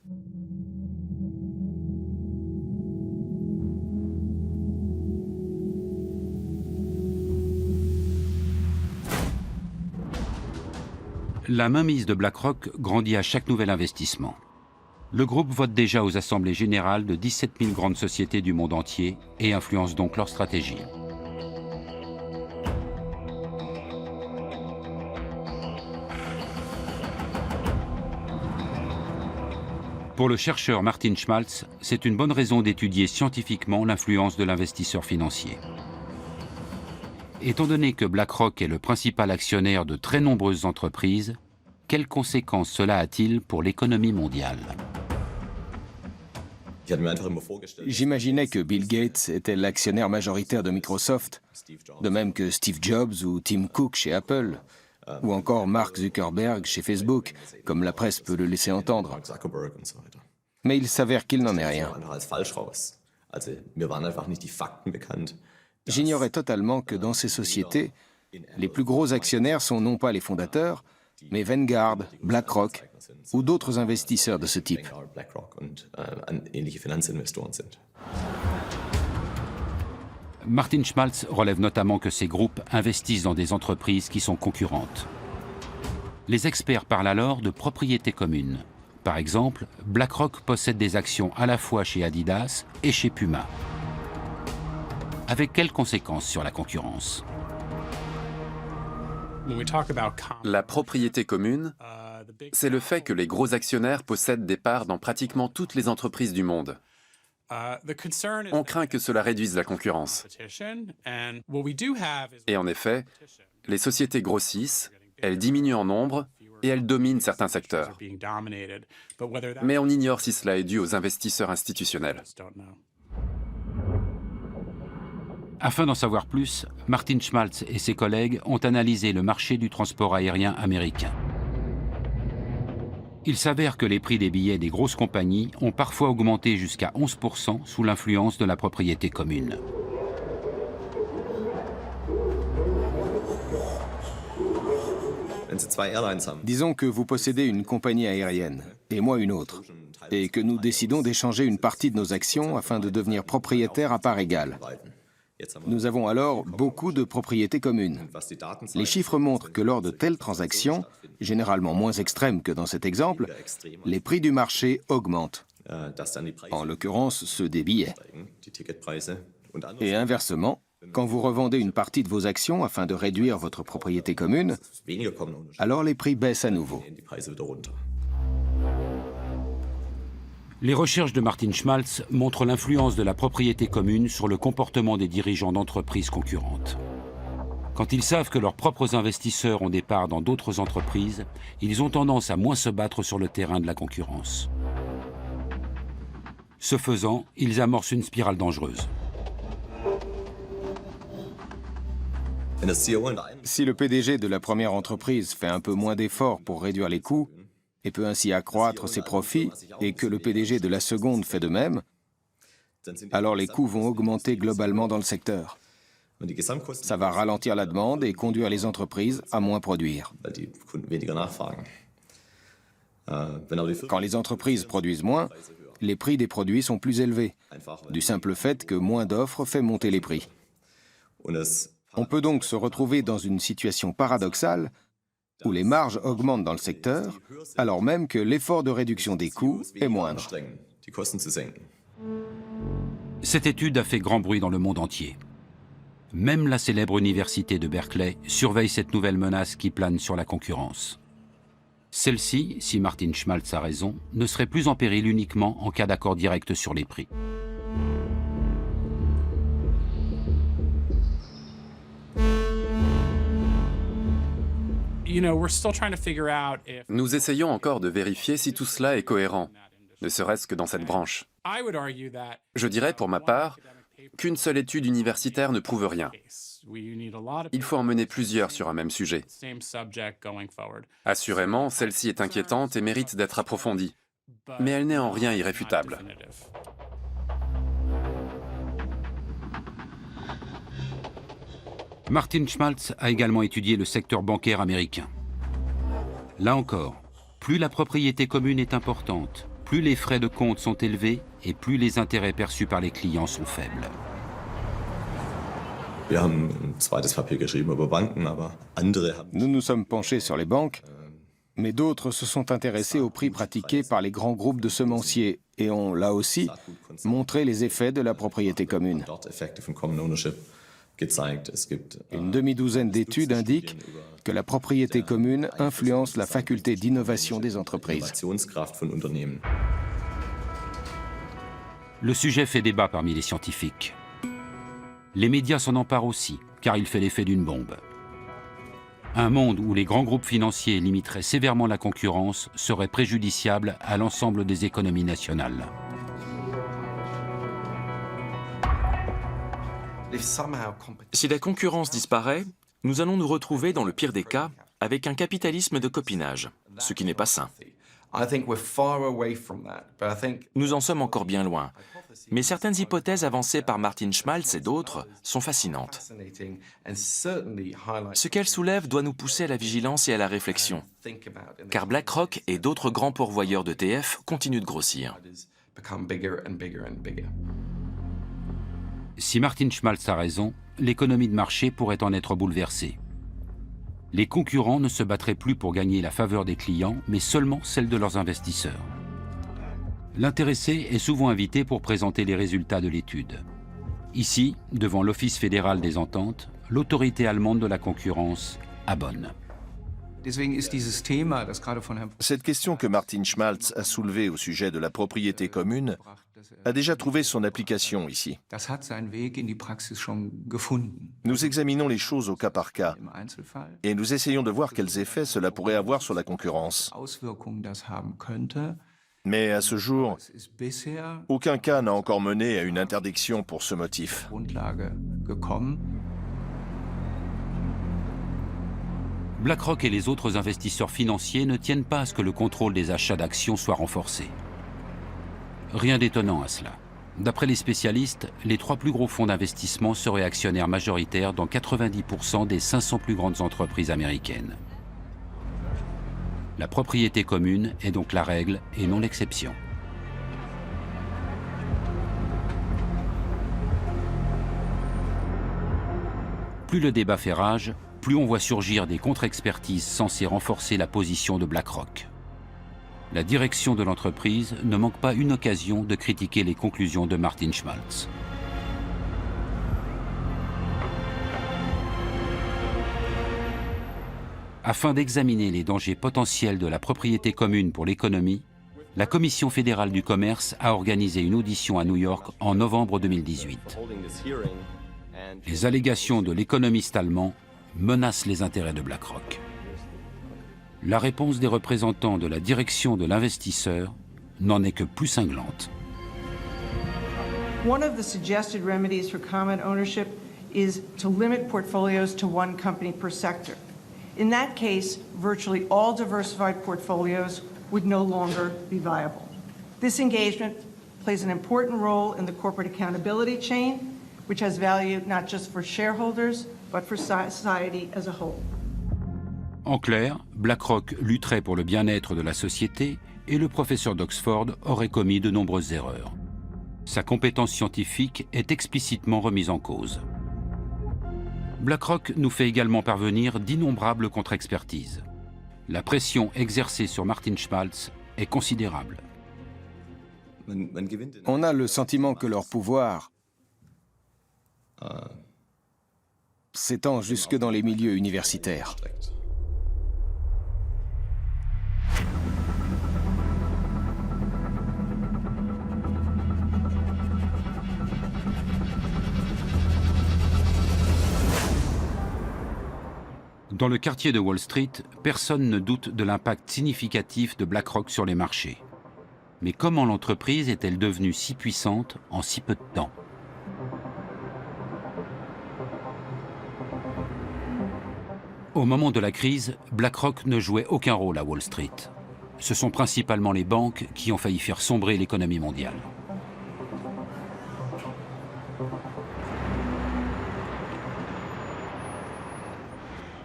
La mainmise de BlackRock grandit à chaque nouvel investissement. Le groupe vote déjà aux assemblées générales de 17 000 grandes sociétés du monde entier et influence donc leur stratégie. Pour le chercheur Martin Schmaltz, c'est une bonne raison d'étudier scientifiquement l'influence de l'investisseur financier. Étant donné que BlackRock est le principal actionnaire de très nombreuses entreprises, quelles conséquences cela a-t-il pour l'économie mondiale ? J'imaginais que Bill Gates était l'actionnaire majoritaire de Microsoft, de même que Steve Jobs ou Tim Cook chez Apple, ou encore Mark Zuckerberg chez Facebook, comme la presse peut le laisser entendre. Mais il s'avère qu'il n'en est rien. J'ignorais totalement que dans ces sociétés, les plus gros actionnaires sont non pas les fondateurs, mais Vanguard, BlackRock ou d'autres investisseurs de ce type. Martin Schmaltz relève notamment que ces groupes investissent dans des entreprises qui sont concurrentes. Les experts parlent alors de propriété commune. Par exemple, BlackRock possède des actions à la fois chez Adidas et chez Puma. Avec quelles conséquences sur la concurrence ? La propriété commune, c'est le fait que les gros actionnaires possèdent des parts dans pratiquement toutes les entreprises du monde. On craint que cela réduise la concurrence. Et en effet, les sociétés grossissent, elles diminuent en nombre et elles dominent certains secteurs. Mais on ignore si cela est dû aux investisseurs institutionnels. Afin d'en savoir plus, Martin Schmaltz et ses collègues ont analysé le marché du transport aérien américain. Il s'avère que les prix des billets des grosses compagnies ont parfois augmenté jusqu'à 11% sous l'influence de la propriété commune. Disons que vous possédez une compagnie aérienne, et moi une autre, et que nous décidons d'échanger une partie de nos actions afin de devenir propriétaires à part égale. Nous avons alors beaucoup de propriétés communes. Les chiffres montrent que lors de telles transactions, généralement moins extrêmes que dans cet exemple, les prix du marché augmentent, en l'occurrence ceux des billets. Et inversement, quand vous revendez une partie de vos actions afin de réduire votre propriété commune, alors les prix baissent à nouveau. Les recherches de Martin Schmaltz montrent l'influence de la propriété commune sur le comportement des dirigeants d'entreprises concurrentes. Quand ils savent que leurs propres investisseurs ont des parts dans d'autres entreprises, ils ont tendance à moins se battre sur le terrain de la concurrence. Ce faisant, ils amorcent une spirale dangereuse. Si le PDG de la première entreprise fait un peu moins d'efforts pour réduire les coûts, et peut ainsi accroître ses profits, et que le PDG de la seconde fait de même, alors les coûts vont augmenter globalement dans le secteur. Ça va ralentir la demande et conduire les entreprises à moins produire. Quand les entreprises produisent moins, les prix des produits sont plus élevés, du simple fait que moins d'offres fait monter les prix. On peut donc se retrouver dans une situation paradoxale où les marges augmentent dans le secteur, alors même que l'effort de réduction des coûts est moindre. Cette étude a fait grand bruit dans le monde entier. Même la célèbre université de Berkeley surveille cette nouvelle menace qui plane sur la concurrence. Celle-ci, si Martin Schmaltz a raison, ne serait plus en péril uniquement en cas d'accord direct sur les prix. Nous essayons encore de vérifier si tout cela est cohérent, ne serait-ce que dans cette branche. Je dirais pour ma part qu'une seule étude universitaire ne prouve rien. Il faut en mener plusieurs sur un même sujet. Assurément, celle-ci est inquiétante et mérite d'être approfondie, mais elle n'est en rien irréfutable. Martin Schmaltz a également étudié le secteur bancaire américain. Là encore, plus la propriété commune est importante, plus les frais de compte sont élevés et plus les intérêts perçus par les clients sont faibles. Nous nous sommes penchés sur les banques, mais d'autres se sont intéressés aux prix pratiqués par les grands groupes de semenciers et ont, là aussi, montré les effets de la propriété commune. Une demi-douzaine d'études indiquent que la propriété commune influence la faculté d'innovation des entreprises. Le sujet fait débat parmi les scientifiques. Les médias s'en emparent aussi, car il fait l'effet d'une bombe. Un monde où les grands groupes financiers limiteraient sévèrement la concurrence serait préjudiciable à l'ensemble des économies nationales. Si la concurrence disparaît, nous allons nous retrouver dans le pire des cas avec un capitalisme de copinage, ce qui n'est pas sain. Nous en sommes encore bien loin, mais certaines hypothèses avancées par Martin Schmaltz et d'autres sont fascinantes. Ce qu'elles soulèvent doit nous pousser à la vigilance et à la réflexion, car BlackRock et d'autres grands pourvoyeurs d'ETF continuent de grossir. Si Martin Schmaltz a raison, l'économie de marché pourrait en être bouleversée. Les concurrents ne se battraient plus pour gagner la faveur des clients, mais seulement celle de leurs investisseurs. L'intéressé est souvent invité pour présenter les résultats de l'étude. Ici, devant l'Office fédéral des ententes, l'autorité allemande de la concurrence abonne. Cette question que Martin Schmaltz a soulevée au sujet de la propriété commune a déjà trouvé son application ici. Nous examinons les choses au cas par cas et nous essayons de voir quels effets cela pourrait avoir sur la concurrence. Mais à ce jour, aucun cas n'a encore mené à une interdiction pour ce motif. BlackRock et les autres investisseurs financiers ne tiennent pas à ce que le contrôle des achats d'actions soit renforcé. Rien d'étonnant à cela. D'après les spécialistes, les 3 plus gros fonds d'investissement seraient actionnaires majoritaires dans 90% des 500 plus grandes entreprises américaines. La propriété commune est donc la règle et non l'exception. Plus le débat fait rage, plus on voit surgir des contre-expertises censées renforcer la position de BlackRock. La direction de l'entreprise ne manque pas une occasion de critiquer les conclusions de Martin Schmaltz. Afin d'examiner les dangers potentiels de la propriété commune pour l'économie, la Commission fédérale du commerce a organisé une audition à New York en novembre 2018. Les allégations de l'économiste allemand menacent les intérêts de BlackRock. La réponse des représentants de la direction de l'investisseur n'en est que plus cinglante. One of the suggested remedies for common ownership is to limit portfolios to one company per sector. In that case, virtually all diversified portfolios would no longer be viable. This engagement plays an important role in the corporate accountability chain, which has value not just for shareholders, but for society as a whole. En clair, BlackRock lutterait pour le bien-être de la société et le professeur d'Oxford aurait commis de nombreuses erreurs. Sa compétence scientifique est explicitement remise en cause. BlackRock nous fait également parvenir d'innombrables contre-expertises. La pression exercée sur Martin Schmaltz est considérable. On a le sentiment que leur pouvoir s'étend jusque dans les milieux universitaires. Dans le quartier de Wall Street, personne ne doute de l'impact significatif de BlackRock sur les marchés. Mais comment l'entreprise est-elle devenue si puissante en si peu de temps? Au moment de la crise, BlackRock ne jouait aucun rôle à Wall Street. Ce sont principalement les banques qui ont failli faire sombrer l'économie mondiale.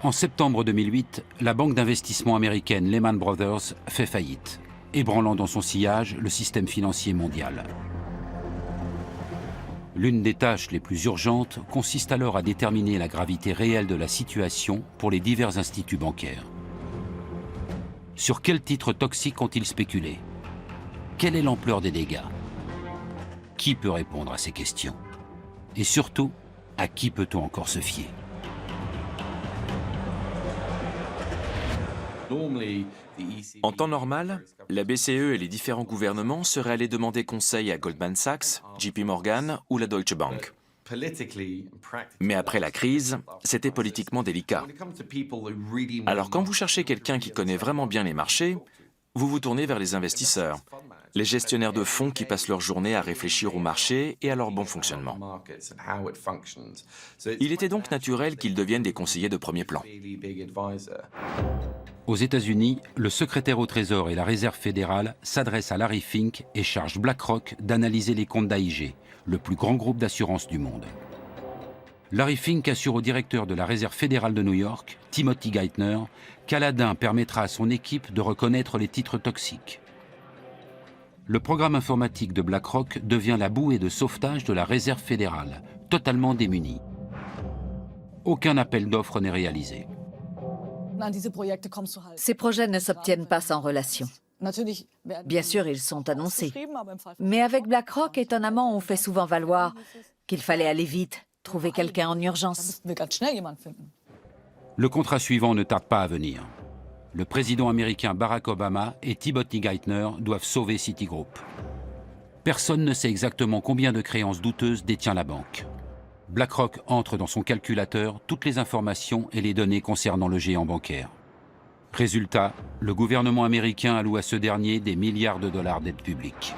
En septembre 2008, la banque d'investissement américaine Lehman Brothers fait faillite, ébranlant dans son sillage le système financier mondial. L'une des tâches les plus urgentes consiste alors à déterminer la gravité réelle de la situation pour les divers instituts bancaires. Sur quels titres toxiques ont-ils spéculé? Quelle est l'ampleur des dégâts? Qui peut répondre à ces questions? Et surtout, à qui peut-on encore se fier? En temps normal, la BCE et les différents gouvernements seraient allés demander conseil à Goldman Sachs, JP Morgan ou la Deutsche Bank. Mais après la crise, c'était politiquement délicat. Alors quand vous cherchez quelqu'un qui connaît vraiment bien les marchés, vous vous tournez vers les investisseurs, les gestionnaires de fonds qui passent leur journée à réfléchir au marché et à leur bon fonctionnement. Il était donc naturel qu'ils deviennent des conseillers de premier plan. Aux États-Unis, le secrétaire au Trésor et la Réserve fédérale s'adressent à Larry Fink et chargent BlackRock d'analyser les comptes d'AIG, le plus grand groupe d'assurance du monde. Larry Fink assure au directeur de la Réserve fédérale de New York, Timothy Geithner, qu'Aladin permettra à son équipe de reconnaître les titres toxiques. Le programme informatique de BlackRock devient la bouée de sauvetage de la Réserve fédérale, totalement démunie. Aucun appel d'offres n'est réalisé. Ces projets ne s'obtiennent pas sans relation. Bien sûr, ils sont annoncés. Mais avec BlackRock, étonnamment, on fait souvent valoir qu'il fallait aller vite, trouver quelqu'un en urgence. Le contrat suivant ne tarde pas à venir. Le président américain Barack Obama et Timothy Geithner doivent sauver Citigroup. Personne ne sait exactement combien de créances douteuses détient la banque. BlackRock entre dans son calculateur toutes les informations et les données concernant le géant bancaire. Résultat, le gouvernement américain alloue à ce dernier des milliards de dollars d'aide publique.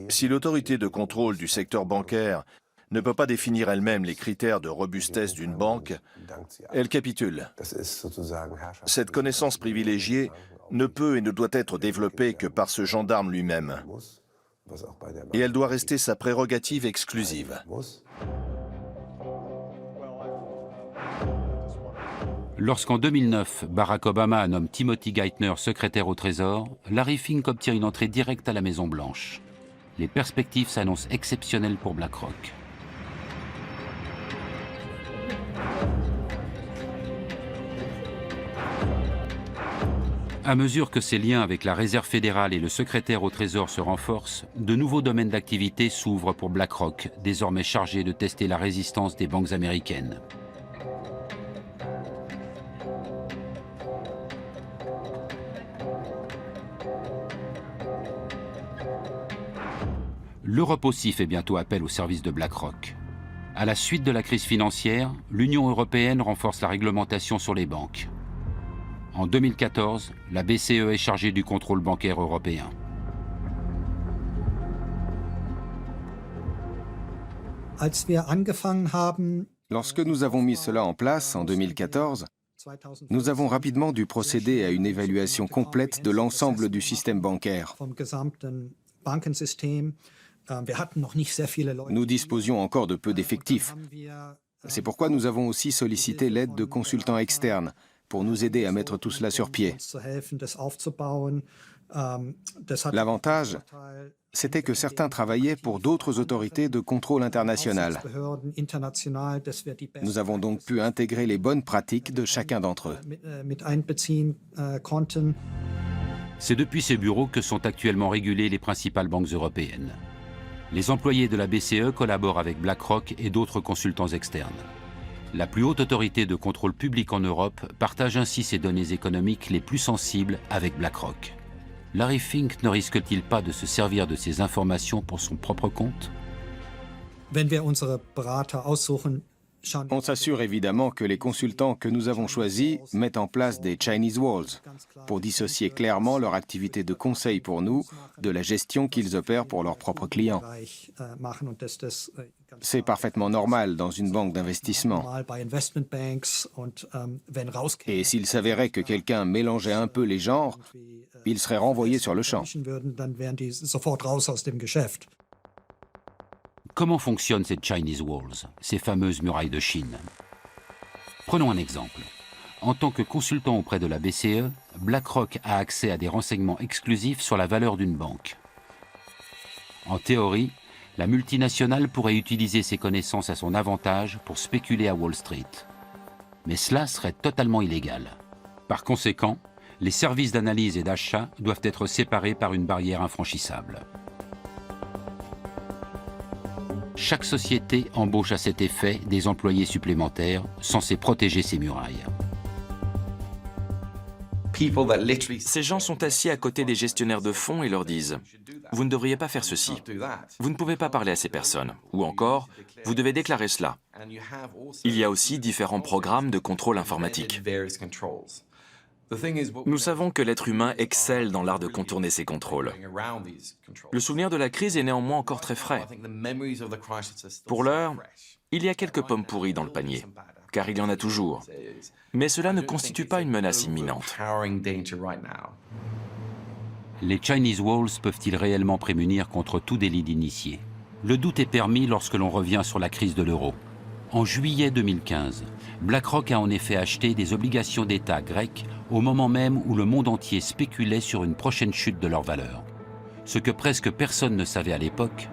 Si l'autorité de contrôle du secteur bancaire ne peut pas définir elle-même les critères de robustesse d'une banque, elle capitule. Cette connaissance privilégiée ne peut et ne doit être développée que par ce gendarme lui-même. Et elle doit rester sa prérogative exclusive. Lorsqu'en 2009, Barack Obama nomme Timothy Geithner secrétaire au Trésor, Larry Fink obtient une entrée directe à la Maison-Blanche. Les perspectives s'annoncent exceptionnelles pour BlackRock. À mesure que ses liens avec la Réserve fédérale et le secrétaire au Trésor se renforcent, de nouveaux domaines d'activité s'ouvrent pour BlackRock, désormais chargé de tester la résistance des banques américaines. L'Europe aussi fait bientôt appel au service de BlackRock. À la suite de la crise financière, l'Union européenne renforce la réglementation sur les banques. En 2014, la BCE est chargée du contrôle bancaire européen. Lorsque nous avons mis cela en place en 2014, nous avons rapidement dû procéder à une évaluation complète de l'ensemble du système bancaire. Nous disposions encore de peu d'effectifs. C'est pourquoi nous avons aussi sollicité l'aide de consultants externes pour nous aider à mettre tout cela sur pied. L'avantage, c'était que certains travaillaient pour d'autres autorités de contrôle international. Nous avons donc pu intégrer les bonnes pratiques de chacun d'entre eux. C'est depuis ces bureaux que sont actuellement régulées les principales banques européennes. Les employés de la BCE collaborent avec BlackRock et d'autres consultants externes. La plus haute autorité de contrôle public en Europe partage ainsi ses données économiques les plus sensibles avec BlackRock. Larry Fink ne risque-t-il pas de se servir de ces informations pour son propre compte? On s'assure évidemment que les consultants que nous avons choisis mettent en place des Chinese Walls pour dissocier clairement leur activité de conseil pour nous de la gestion qu'ils opèrent pour leurs propres clients. C'est parfaitement normal dans une banque d'investissement. Et s'il s'avérait que quelqu'un mélangeait un peu les genres, il serait renvoyé sur le champ. Comment fonctionnent ces Chinese Walls, ces fameuses murailles de Chine? Prenons un exemple. En tant que consultant auprès de la BCE, BlackRock a accès à des renseignements exclusifs sur la valeur d'une banque. En théorie, la multinationale pourrait utiliser ses connaissances à son avantage pour spéculer à Wall Street. Mais cela serait totalement illégal. Par conséquent, les services d'analyse et d'achat doivent être séparés par une barrière infranchissable. Chaque société embauche à cet effet des employés supplémentaires censés protéger ces murailles. Ces gens sont assis à côté des gestionnaires de fonds et leur disent « Vous ne devriez pas faire ceci. Vous ne pouvez pas parler à ces personnes. » Ou encore « Vous devez déclarer cela. » Il y a aussi différents programmes de contrôle informatique. Nous savons que l'être humain excelle dans l'art de contourner ces contrôles. Le souvenir de la crise est néanmoins encore très frais. Pour l'heure, il y a quelques pommes pourries dans le panier, car il y en a toujours. Mais cela ne constitue pas une menace imminente. Les Chinese Walls peuvent-ils réellement prémunir contre tout délit d'initié? Le doute est permis lorsque l'on revient sur la crise de l'euro. En juillet 2015, BlackRock a en effet acheté des obligations d'État grecques au moment même où le monde entier spéculait sur une prochaine chute de leur valeur. Ce que presque personne ne savait à l'époque,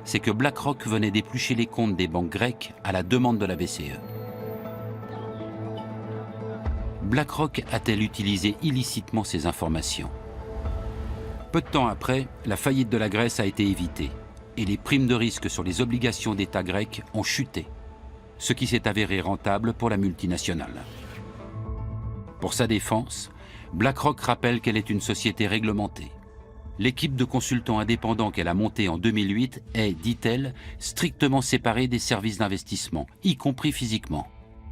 c'est que BlackRock venait d'éplucher les comptes des banques grecques à la demande de la BCE. BlackRock a-t-elle utilisé illicitement ces informations? Peu de temps après, la faillite de la Grèce a été évitée et les primes de risque sur les obligations d'État grecques ont chuté, ce qui s'est avéré rentable pour la multinationale. Pour sa défense, BlackRock rappelle qu'elle est une société réglementée. L'équipe de consultants indépendants qu'elle a montée en 2008 est, dit-elle, strictement séparée des services d'investissement, y compris physiquement.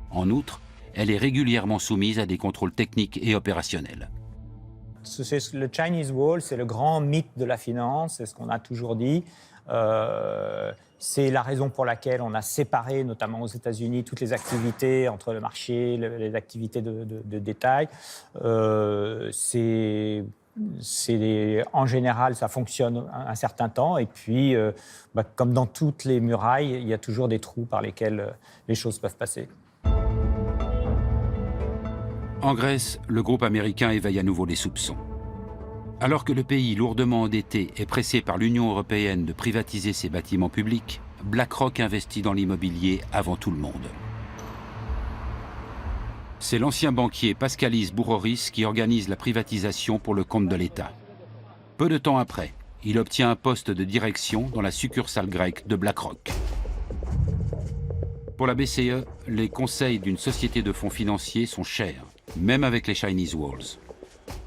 En outre, elle est régulièrement soumise à des contrôles techniques et opérationnels. Le Chinese Wall, c'est le grand mythe de la finance, c'est ce qu'on a toujours dit. C'est la raison pour laquelle on a séparé, notamment aux États-Unis, toutes les activités entre le marché, les activités de détail. En général, ça fonctionne un certain temps. Et puis, comme dans toutes les murailles, il y a toujours des trous par lesquels les choses peuvent passer. En Grèce, le groupe américain éveille à nouveau les soupçons. Alors que le pays lourdement endetté est pressé par l'Union européenne de privatiser ses bâtiments publics, BlackRock investit dans l'immobilier avant tout le monde. C'est l'ancien banquier Paskalis Bouroris qui organise la privatisation pour le compte de l'État. Peu de temps après, il obtient un poste de direction dans la succursale grecque de BlackRock. Pour la BCE, les conseils d'une société de fonds financiers sont chers, même avec les Chinese Walls.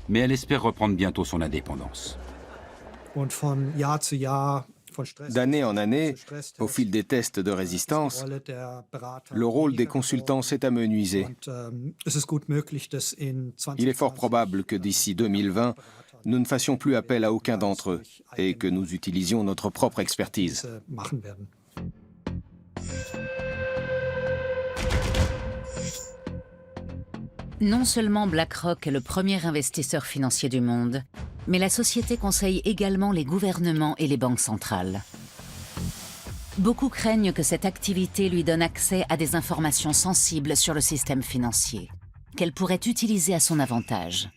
Mais elle espère reprendre bientôt son indépendance. D'année en année, au fil des tests de résistance, le rôle des consultants s'est amenuisé. Il est fort probable que d'ici 2020, nous ne fassions plus appel à aucun d'entre eux et que nous utilisions notre propre expertise. Non seulement BlackRock est le premier investisseur financier du monde, mais la société conseille également les gouvernements et les banques centrales. Beaucoup craignent que cette activité lui donne accès à des informations sensibles sur le système financier, qu'elle pourrait utiliser à son avantage.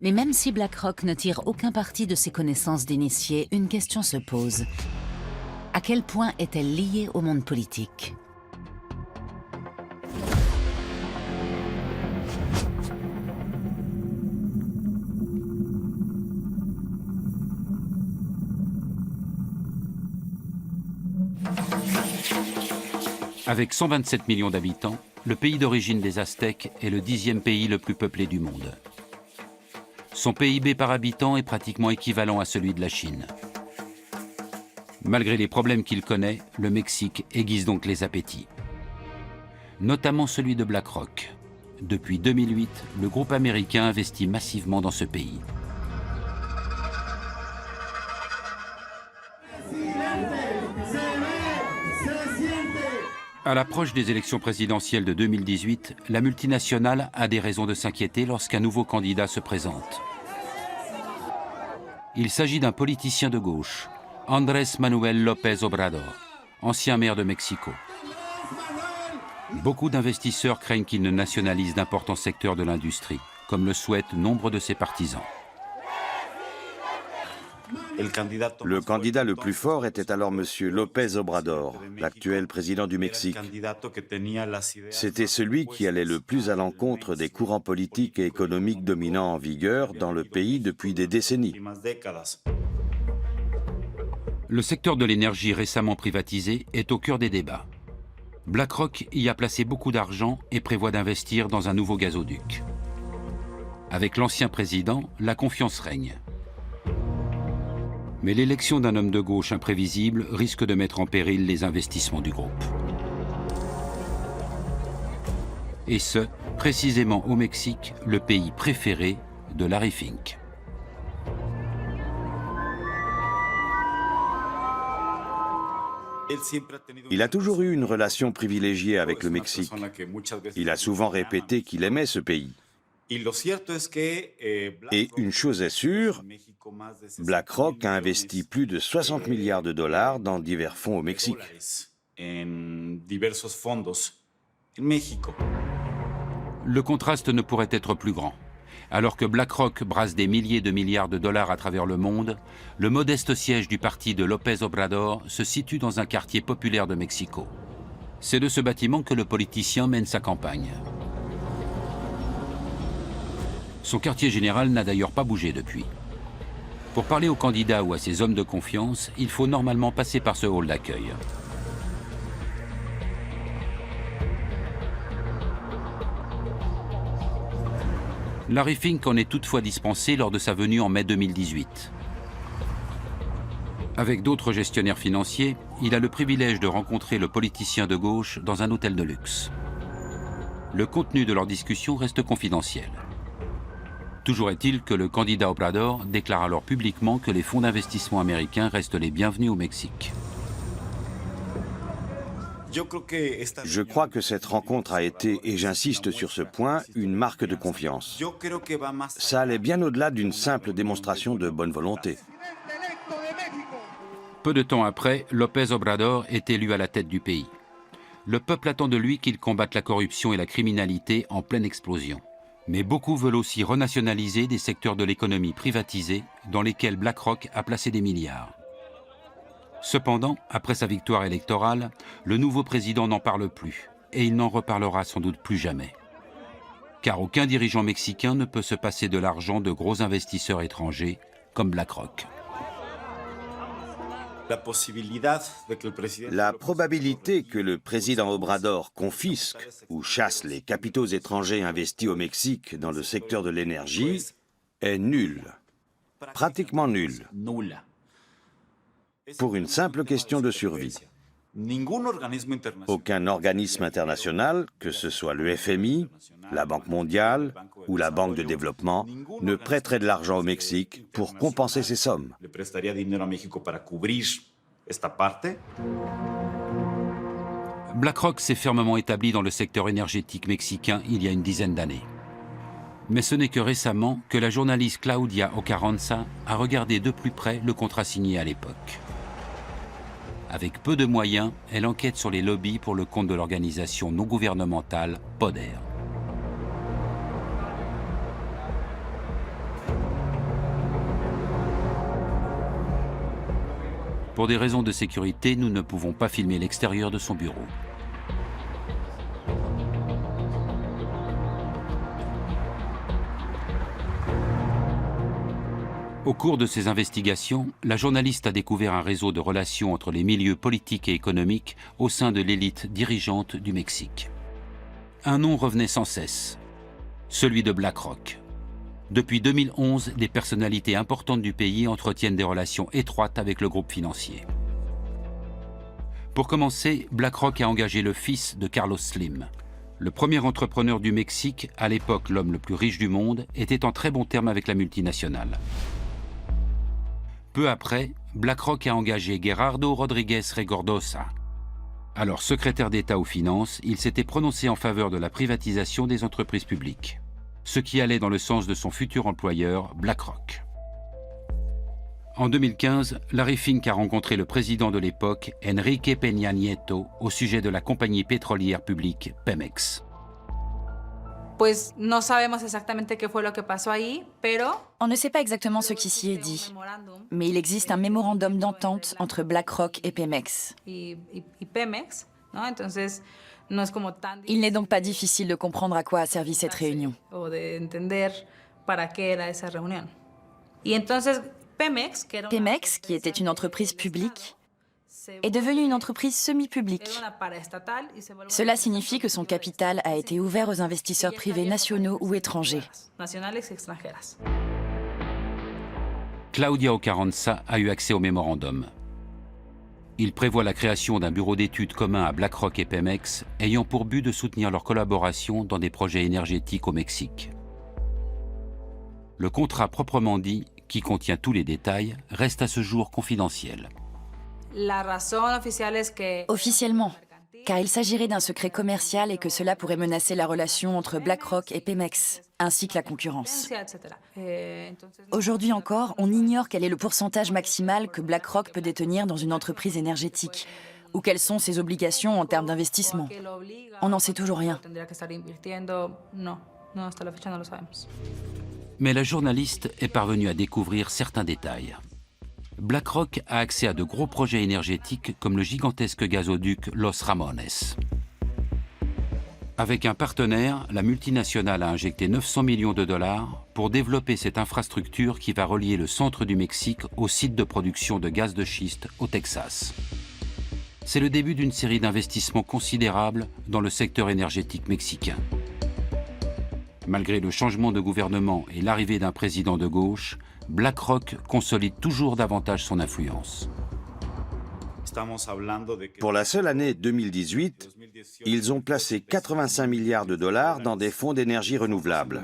Mais même si BlackRock ne tire aucun parti de ses connaissances d'initié, une question se pose. À quel point est-elle liée au monde politique ? Avec 127 millions d'habitants, le pays d'origine des Aztèques est le 10e pays le plus peuplé du monde. Son PIB par habitant est pratiquement équivalent à celui de la Chine. Malgré les problèmes qu'il connaît, le Mexique aiguise donc les appétits. Notamment celui de BlackRock. Depuis 2008, le groupe américain investit massivement dans ce pays. À l'approche des élections présidentielles de 2018, la multinationale a des raisons de s'inquiéter lorsqu'un nouveau candidat se présente. Il s'agit d'un politicien de gauche, Andrés Manuel López Obrador, ancien maire de Mexico. Beaucoup d'investisseurs craignent qu'il ne nationalise d'importants secteurs de l'industrie, comme le souhaitent nombre de ses partisans. Le candidat le plus fort était alors M. López Obrador, l'actuel président du Mexique. C'était celui qui allait le plus à l'encontre des courants politiques et économiques dominants en vigueur dans le pays depuis des décennies. Le secteur de l'énergie récemment privatisé est au cœur des débats. BlackRock y a placé beaucoup d'argent et prévoit d'investir dans un nouveau gazoduc. Avec l'ancien président, la confiance règne. Mais l'élection d'un homme de gauche imprévisible risque de mettre en péril les investissements du groupe. Et ce, précisément au Mexique, le pays préféré de Larry Fink. Il a toujours eu une relation privilégiée avec le Mexique. Il a souvent répété qu'il aimait ce pays. Et une chose est sûre, BlackRock a investi plus de 60 milliards de dollars dans divers fonds au Mexique. Le contraste ne pourrait être plus grand. Alors que BlackRock brasse des milliers de milliards de dollars à travers le monde, le modeste siège du parti de López Obrador se situe dans un quartier populaire de Mexico. C'est de ce bâtiment que le politicien mène sa campagne. Son quartier général n'a d'ailleurs pas bougé depuis. Pour parler aux candidats ou à ses hommes de confiance, il faut normalement passer par ce hall d'accueil. Larry Fink en est toutefois dispensé lors de sa venue en mai 2018. Avec d'autres gestionnaires financiers, il a le privilège de rencontrer le politicien de gauche dans un hôtel de luxe. Le contenu de leur discussion reste confidentiel. Toujours est-il que le candidat Obrador déclare alors publiquement que les fonds d'investissement américains restent les bienvenus au Mexique. Je crois que cette rencontre a été, et j'insiste sur ce point, une marque de confiance. Ça allait bien au-delà d'une simple démonstration de bonne volonté. Peu de temps après, López Obrador est élu à la tête du pays. Le peuple attend de lui qu'il combatte la corruption et la criminalité en pleine explosion. Mais beaucoup veulent aussi renationaliser des secteurs de l'économie privatisés dans lesquels BlackRock a placé des milliards. Cependant, après sa victoire électorale, le nouveau président n'en parle plus et il n'en reparlera sans doute plus jamais. Car aucun dirigeant mexicain ne peut se passer de l'argent de gros investisseurs étrangers comme BlackRock. La probabilité que le président Obrador confisque ou chasse les capitaux étrangers investis au Mexique dans le secteur de l'énergie est nulle, pratiquement nulle, pour une simple question de survie. Aucun organisme international, que ce soit le FMI, la Banque mondiale ou la Banque de développement, ne prêterait de l'argent au Mexique pour compenser ces sommes. BlackRock s'est fermement établi dans le secteur énergétique mexicain il y a une dizaine d'années. Mais ce n'est que récemment que la journaliste Claudia Ocarranza a regardé de plus près le contrat signé à l'époque. Avec peu de moyens, elle enquête sur les lobbies pour le compte de l'organisation non gouvernementale PODER. Pour des raisons de sécurité, nous ne pouvons pas filmer l'extérieur de son bureau. Au cours de ses investigations, la journaliste a découvert un réseau de relations entre les milieux politiques et économiques au sein de l'élite dirigeante du Mexique. Un nom revenait sans cesse, celui de BlackRock. Depuis 2011, des personnalités importantes du pays entretiennent des relations étroites avec le groupe financier. Pour commencer, BlackRock a engagé le fils de Carlos Slim. Le premier entrepreneur du Mexique, à l'époque l'homme le plus riche du monde, était en très bons termes avec la multinationale. Peu après, BlackRock a engagé Gerardo Rodríguez Regordosa. Alors secrétaire d'État aux finances, il s'était prononcé en faveur de la privatisation des entreprises publiques, ce qui allait dans le sens de son futur employeur, BlackRock. En 2015, Larry Fink a rencontré le président de l'époque, Enrique Peña Nieto, au sujet de la compagnie pétrolière publique Pemex. Pues no sabemos exactamente qué fue lo que pasó ahí, pero on ne sait pas exactement ce qui s'y est dit, mais il existe un mémorandum d'entente entre BlackRock et Pemex. Pemex, ¿no? Entonces, no es como tan il n'est donc pas difficile de comprendre à quoi a servi cette réunion. O de entender para qué era esa reunión. Y entonces Pemex, qui était une entreprise publique, est devenue une entreprise semi-publique. Cela signifie que son capital a été ouvert aux investisseurs privés nationaux ou étrangers. Claudia Ocarranza a eu accès au mémorandum. Il prévoit la création d'un bureau d'études commun à BlackRock et Pemex, ayant pour but de soutenir leur collaboration dans des projets énergétiques au Mexique. Le contrat proprement dit, qui contient tous les détails, reste à ce jour confidentiel. Officiellement, car il s'agirait d'un secret commercial et que cela pourrait menacer la relation entre BlackRock et Pemex, ainsi que la concurrence. Aujourd'hui encore, on ignore quel est le pourcentage maximal que BlackRock peut détenir dans une entreprise énergétique, ou quelles sont ses obligations en termes d'investissement. On n'en sait toujours rien. Mais la journaliste est parvenue à découvrir certains détails. BlackRock a accès à de gros projets énergétiques comme le gigantesque gazoduc Los Ramones. Avec un partenaire, la multinationale a injecté 900 millions de dollars pour développer cette infrastructure qui va relier le centre du Mexique au site de production de gaz de schiste au Texas. C'est le début d'une série d'investissements considérables dans le secteur énergétique mexicain. Malgré le changement de gouvernement et l'arrivée d'un président de gauche, BlackRock consolide toujours davantage son influence. Pour la seule année 2018, ils ont placé 85 milliards de dollars dans des fonds d'énergie renouvelable.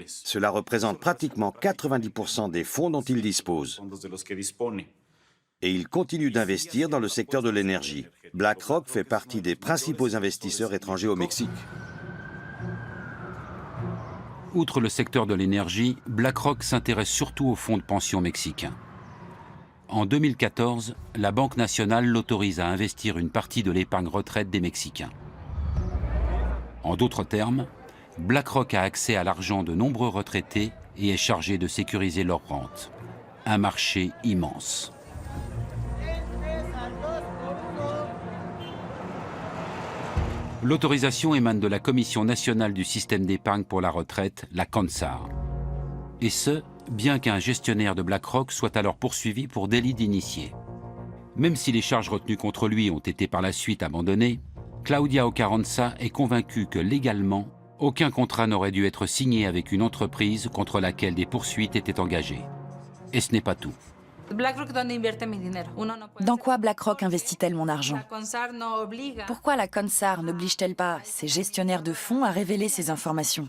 Cela représente pratiquement 90% des fonds dont ils disposent. Et ils continuent d'investir dans le secteur de l'énergie. BlackRock fait partie des principaux investisseurs étrangers au Mexique. Outre le secteur de l'énergie, BlackRock s'intéresse surtout aux fonds de pension mexicains. En 2014, la Banque nationale l'autorise à investir une partie de l'épargne retraite des Mexicains. En d'autres termes, BlackRock a accès à l'argent de nombreux retraités et est chargé de sécuriser leur rente. Un marché immense. L'autorisation émane de la Commission nationale du système d'épargne pour la retraite, la CONSAR. Et ce, bien qu'un gestionnaire de BlackRock soit alors poursuivi pour délit d'initié. Même si les charges retenues contre lui ont été par la suite abandonnées, Claudia Ocarranza est convaincue que légalement, aucun contrat n'aurait dû être signé avec une entreprise contre laquelle des poursuites étaient engagées. Et ce n'est pas tout. Dans quoi BlackRock investit-elle mon argent? Pourquoi la CONSAR n'oblige-t-elle pas ses gestionnaires de fonds à révéler ces informations?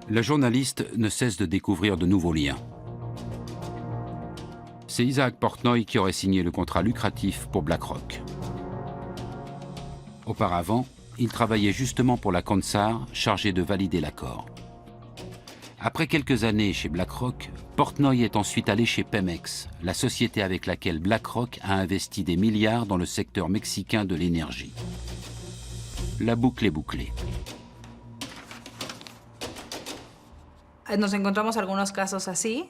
La journaliste ne cesse de découvrir de nouveaux liens. C'est Isaac Portnoy qui aurait signé le contrat lucratif pour BlackRock. Auparavant, il travaillait justement pour la CONSAR, chargée de valider l'accord. Après quelques années chez BlackRock, Portnoy est ensuite allé chez Pemex, la société avec laquelle BlackRock a investi des milliards dans le secteur mexicain de l'énergie. La boucle est bouclée.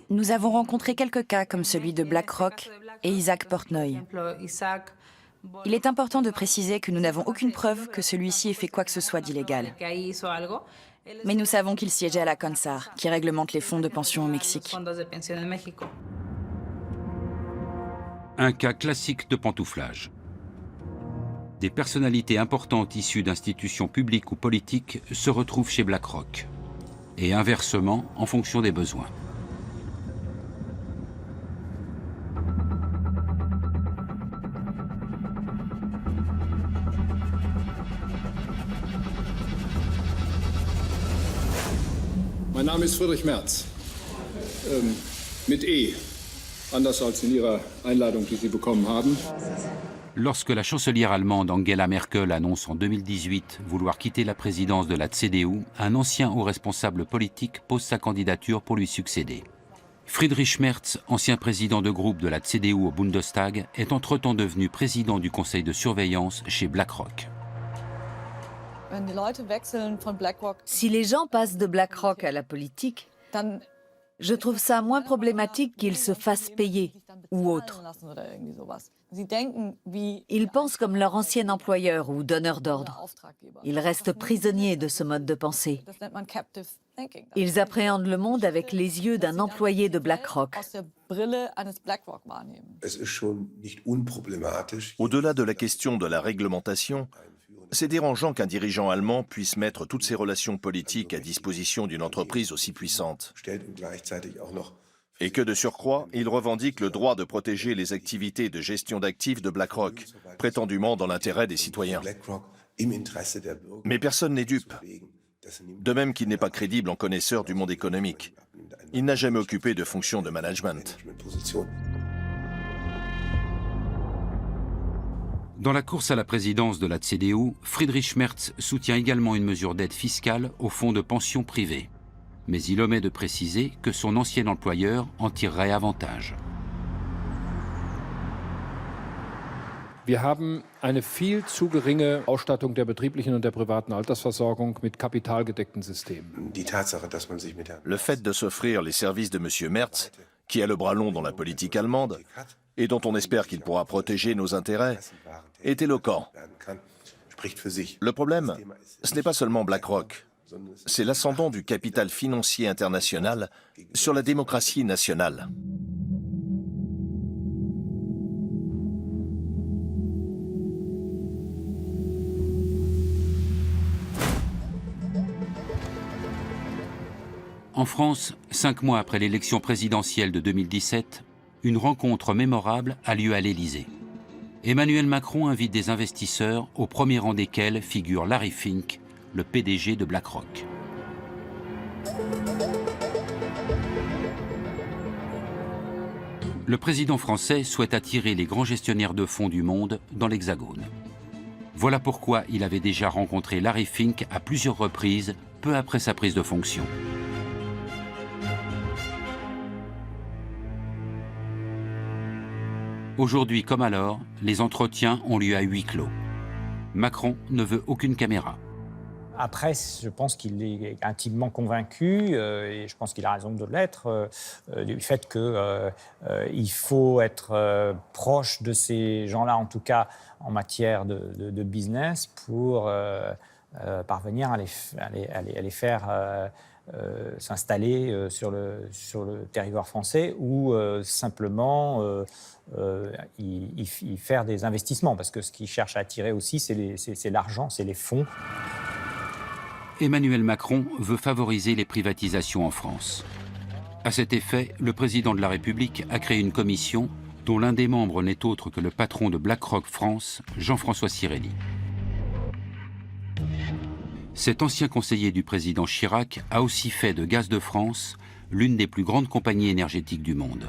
Nous avons rencontré quelques cas comme celui de BlackRock et Isaac Portnoy. Il est important de préciser que nous n'avons aucune preuve que celui-ci ait fait quoi que ce soit d'illégal. Mais nous savons qu'il siégeait à la CONSAR, qui réglemente les fonds de pension au Mexique. Un cas classique de pantouflage. Des personnalités importantes issues d'institutions publiques ou politiques se retrouvent chez BlackRock. Et inversement, en fonction des besoins. Mein Name ist Friedrich Merz, mit E, anders als in Ihrer Einladung, die Sie bekommen haben. Lorsque la chancelière allemande Angela Merkel annonce en 2018 vouloir quitter la présidence de la CDU, un ancien haut responsable politique pose sa candidature pour lui succéder. Friedrich Merz, ancien président de groupe de la CDU au Bundestag, est entre-temps devenu président du conseil de surveillance chez BlackRock. Si les gens passent de BlackRock à la politique, je trouve ça moins problématique qu'ils se fassent payer ou autre. Ils pensent comme leur ancien employeur ou donneur d'ordre. Ils restent prisonniers de ce mode de pensée. Ils appréhendent le monde avec les yeux d'un employé de BlackRock. Au-delà de la question de la réglementation, c'est dérangeant qu'un dirigeant allemand puisse mettre toutes ses relations politiques à disposition d'une entreprise aussi puissante. Et que de surcroît, il revendique le droit de protéger les activités de gestion d'actifs de BlackRock, prétendument dans l'intérêt des citoyens. Mais personne n'est dupe. De même qu'il n'est pas crédible en connaisseur du monde économique. Il n'a jamais occupé de fonction de management. Dans la course à la présidence de la CDU, Friedrich Merz soutient également une mesure d'aide fiscale aux fonds de pension privés. Mais il omet de préciser que son ancien employeur en tirerait avantage. Wir haben eine viel zu geringe Ausstattung der betrieblichen und der privaten Altersversorgung mit kapitalgedeckten Systemen. Le fait de s'offrir les services de M. Merz, qui a le bras long dans la politique allemande, et dont on espère qu'il pourra protéger nos intérêts, est éloquent. Le problème, ce n'est pas seulement BlackRock, c'est l'ascendant du capital financier international sur la démocratie nationale. En France, 5 mois après l'élection présidentielle de 2017, une rencontre mémorable a lieu à l'Élysée. Emmanuel Macron invite des investisseurs, au premier rang desquels figure Larry Fink, le PDG de BlackRock. Le président français souhaite attirer les grands gestionnaires de fonds du monde dans l'Hexagone. Voilà pourquoi il avait déjà rencontré Larry Fink à plusieurs reprises, peu après sa prise de fonction. Aujourd'hui comme alors, les entretiens ont lieu à huis clos. Macron ne veut aucune caméra. Après, je pense qu'il est intimement convaincu, et je pense qu'il a raison de l'être, du fait qu'il faut être proche de ces gens-là, en tout cas en matière de business, pour parvenir à les faire s'installer sur le territoire français ou simplement y faire des investissements. Parce que ce qu'il cherche à attirer aussi, c'est l'argent, c'est les fonds. Emmanuel Macron veut favoriser les privatisations en France. À cet effet, le président de la République a créé une commission dont l'un des membres n'est autre que le patron de BlackRock France, Jean-François Cirelli. Cet ancien conseiller du président Chirac a aussi fait de Gaz de France l'une des plus grandes compagnies énergétiques du monde.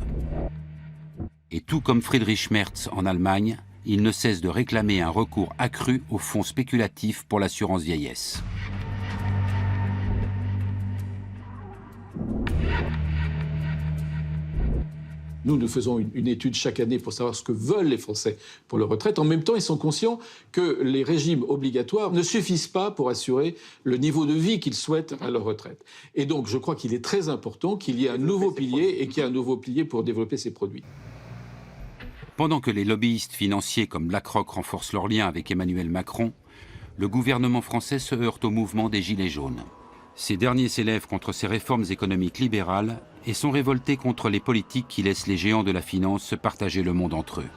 Et tout comme Friedrich Merz en Allemagne, il ne cesse de réclamer un recours accru aux fonds spéculatifs pour l'assurance vieillesse. Nous faisons une étude chaque année pour savoir ce que veulent les Français pour leur retraite. En même temps, ils sont conscients que les régimes obligatoires ne suffisent pas pour assurer le niveau de vie qu'ils souhaitent à leur retraite. Et donc, je crois qu'il est très important qu'il y ait un nouveau pilier et qu'il y ait un nouveau pilier pour développer ces produits. Pendant que les lobbyistes financiers comme BlackRock renforcent leurs liens avec Emmanuel Macron, le gouvernement français se heurte au mouvement des Gilets jaunes. Ces derniers s'élèvent contre ces réformes économiques libérales et sont révoltés contre les politiques qui laissent les géants de la finance se partager le monde entre eux.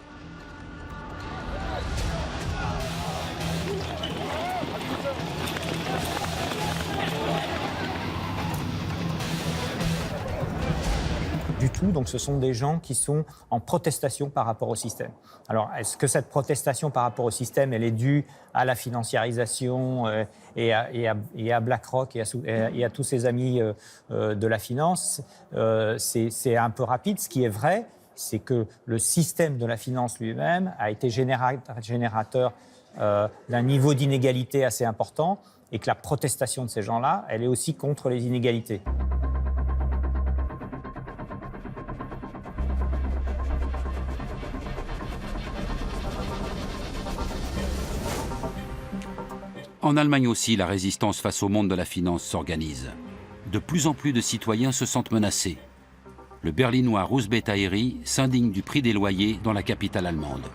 Du tout, donc ce sont des gens qui sont en protestation par rapport au système. Alors, est-ce que cette protestation par rapport au système, elle est due à la financiarisation et à BlackRock et à tous ses amis de la finance? C'est un peu rapide. Ce qui est vrai, c'est que le système de la finance lui-même a été générateur d'un niveau d'inégalité assez important et que la protestation de ces gens-là, elle est aussi contre les inégalités. En Allemagne aussi, la résistance face au monde de la finance s'organise. De plus en plus de citoyens se sentent menacés. Le Berlinois Russ Bettaieri s'indigne du prix des loyers dans la capitale allemande.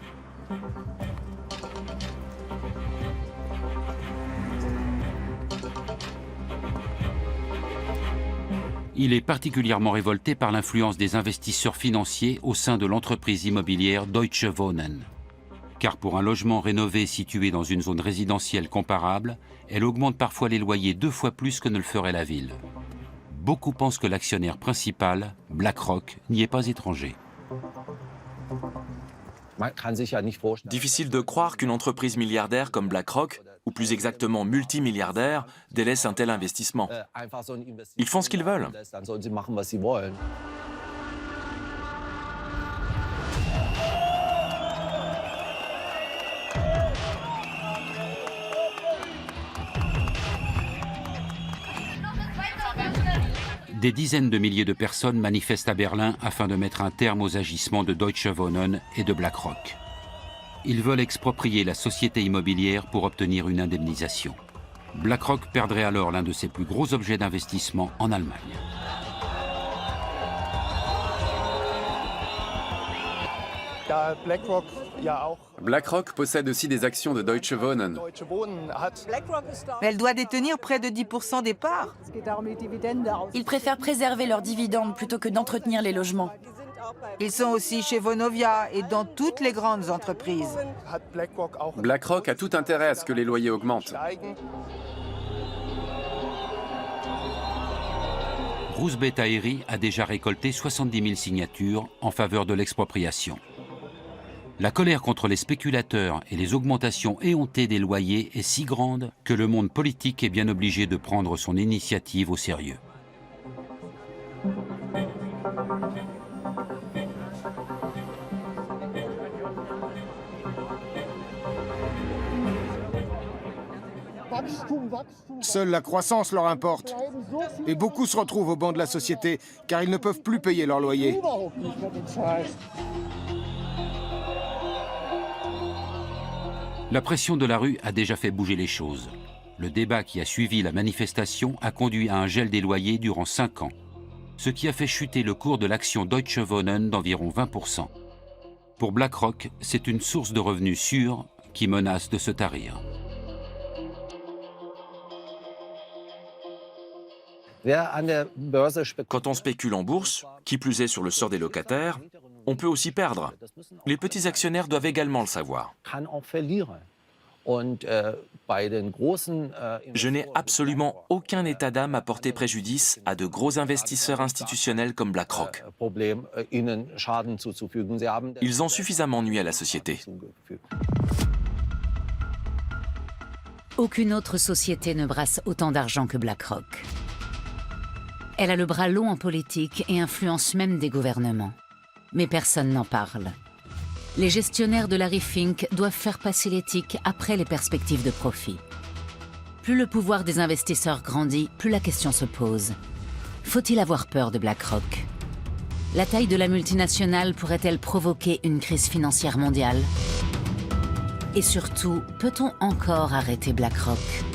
Il est particulièrement révolté par l'influence des investisseurs financiers au sein de l'entreprise immobilière Deutsche Wohnen. Car pour un logement rénové situé dans une zone résidentielle comparable, elle augmente parfois les loyers 2 fois plus que ne le ferait la ville. Beaucoup pensent que l'actionnaire principal, BlackRock, n'y est pas étranger. Difficile de croire qu'une entreprise milliardaire comme BlackRock, ou plus exactement multimilliardaire, délaisse un tel investissement. Ils font ce qu'ils veulent. Des dizaines de milliers de personnes manifestent à Berlin afin de mettre un terme aux agissements de Deutsche Wohnen et de BlackRock. Ils veulent exproprier la société immobilière pour obtenir une indemnisation. BlackRock perdrait alors l'un de ses plus gros objets d'investissement en Allemagne. BlackRock possède aussi des actions de Deutsche Wohnen. Mais elle doit détenir près de 10% des parts. Ils préfèrent préserver leurs dividendes plutôt que d'entretenir les logements. Ils sont aussi chez Vonovia et dans toutes les grandes entreprises. BlackRock a tout intérêt à ce que les loyers augmentent. Russ Bettaieri a déjà récolté 70 000 signatures en faveur de l'expropriation. La colère contre les spéculateurs et les augmentations éhontées des loyers est si grande que le monde politique est bien obligé de prendre son initiative au sérieux. Seule la croissance leur importe. Et beaucoup se retrouvent au banc de la société car ils ne peuvent plus payer leur loyer. La pression de la rue a déjà fait bouger les choses. Le débat qui a suivi la manifestation a conduit à un gel des loyers durant 5 ans, ce qui a fait chuter le cours de l'action Deutsche Wohnen d'environ 20%. Pour BlackRock, c'est une source de revenus sûre qui menace de se tarir. Quand on spécule en bourse, qui plus est sur le sort des locataires, on peut aussi perdre. Les petits actionnaires doivent également le savoir. Je n'ai absolument aucun état d'âme à porter préjudice à de gros investisseurs institutionnels comme BlackRock. Ils ont suffisamment nui à la société. Aucune autre société ne brasse autant d'argent que BlackRock. Elle a le bras long en politique et influence même des gouvernements. Mais personne n'en parle. Les gestionnaires de Larry Fink doivent faire passer l'éthique après les perspectives de profit. Plus le pouvoir des investisseurs grandit, plus la question se pose. Faut-il avoir peur de BlackRock? La taille de la multinationale pourrait-elle provoquer une crise financière mondiale? Et surtout, peut-on encore arrêter BlackRock?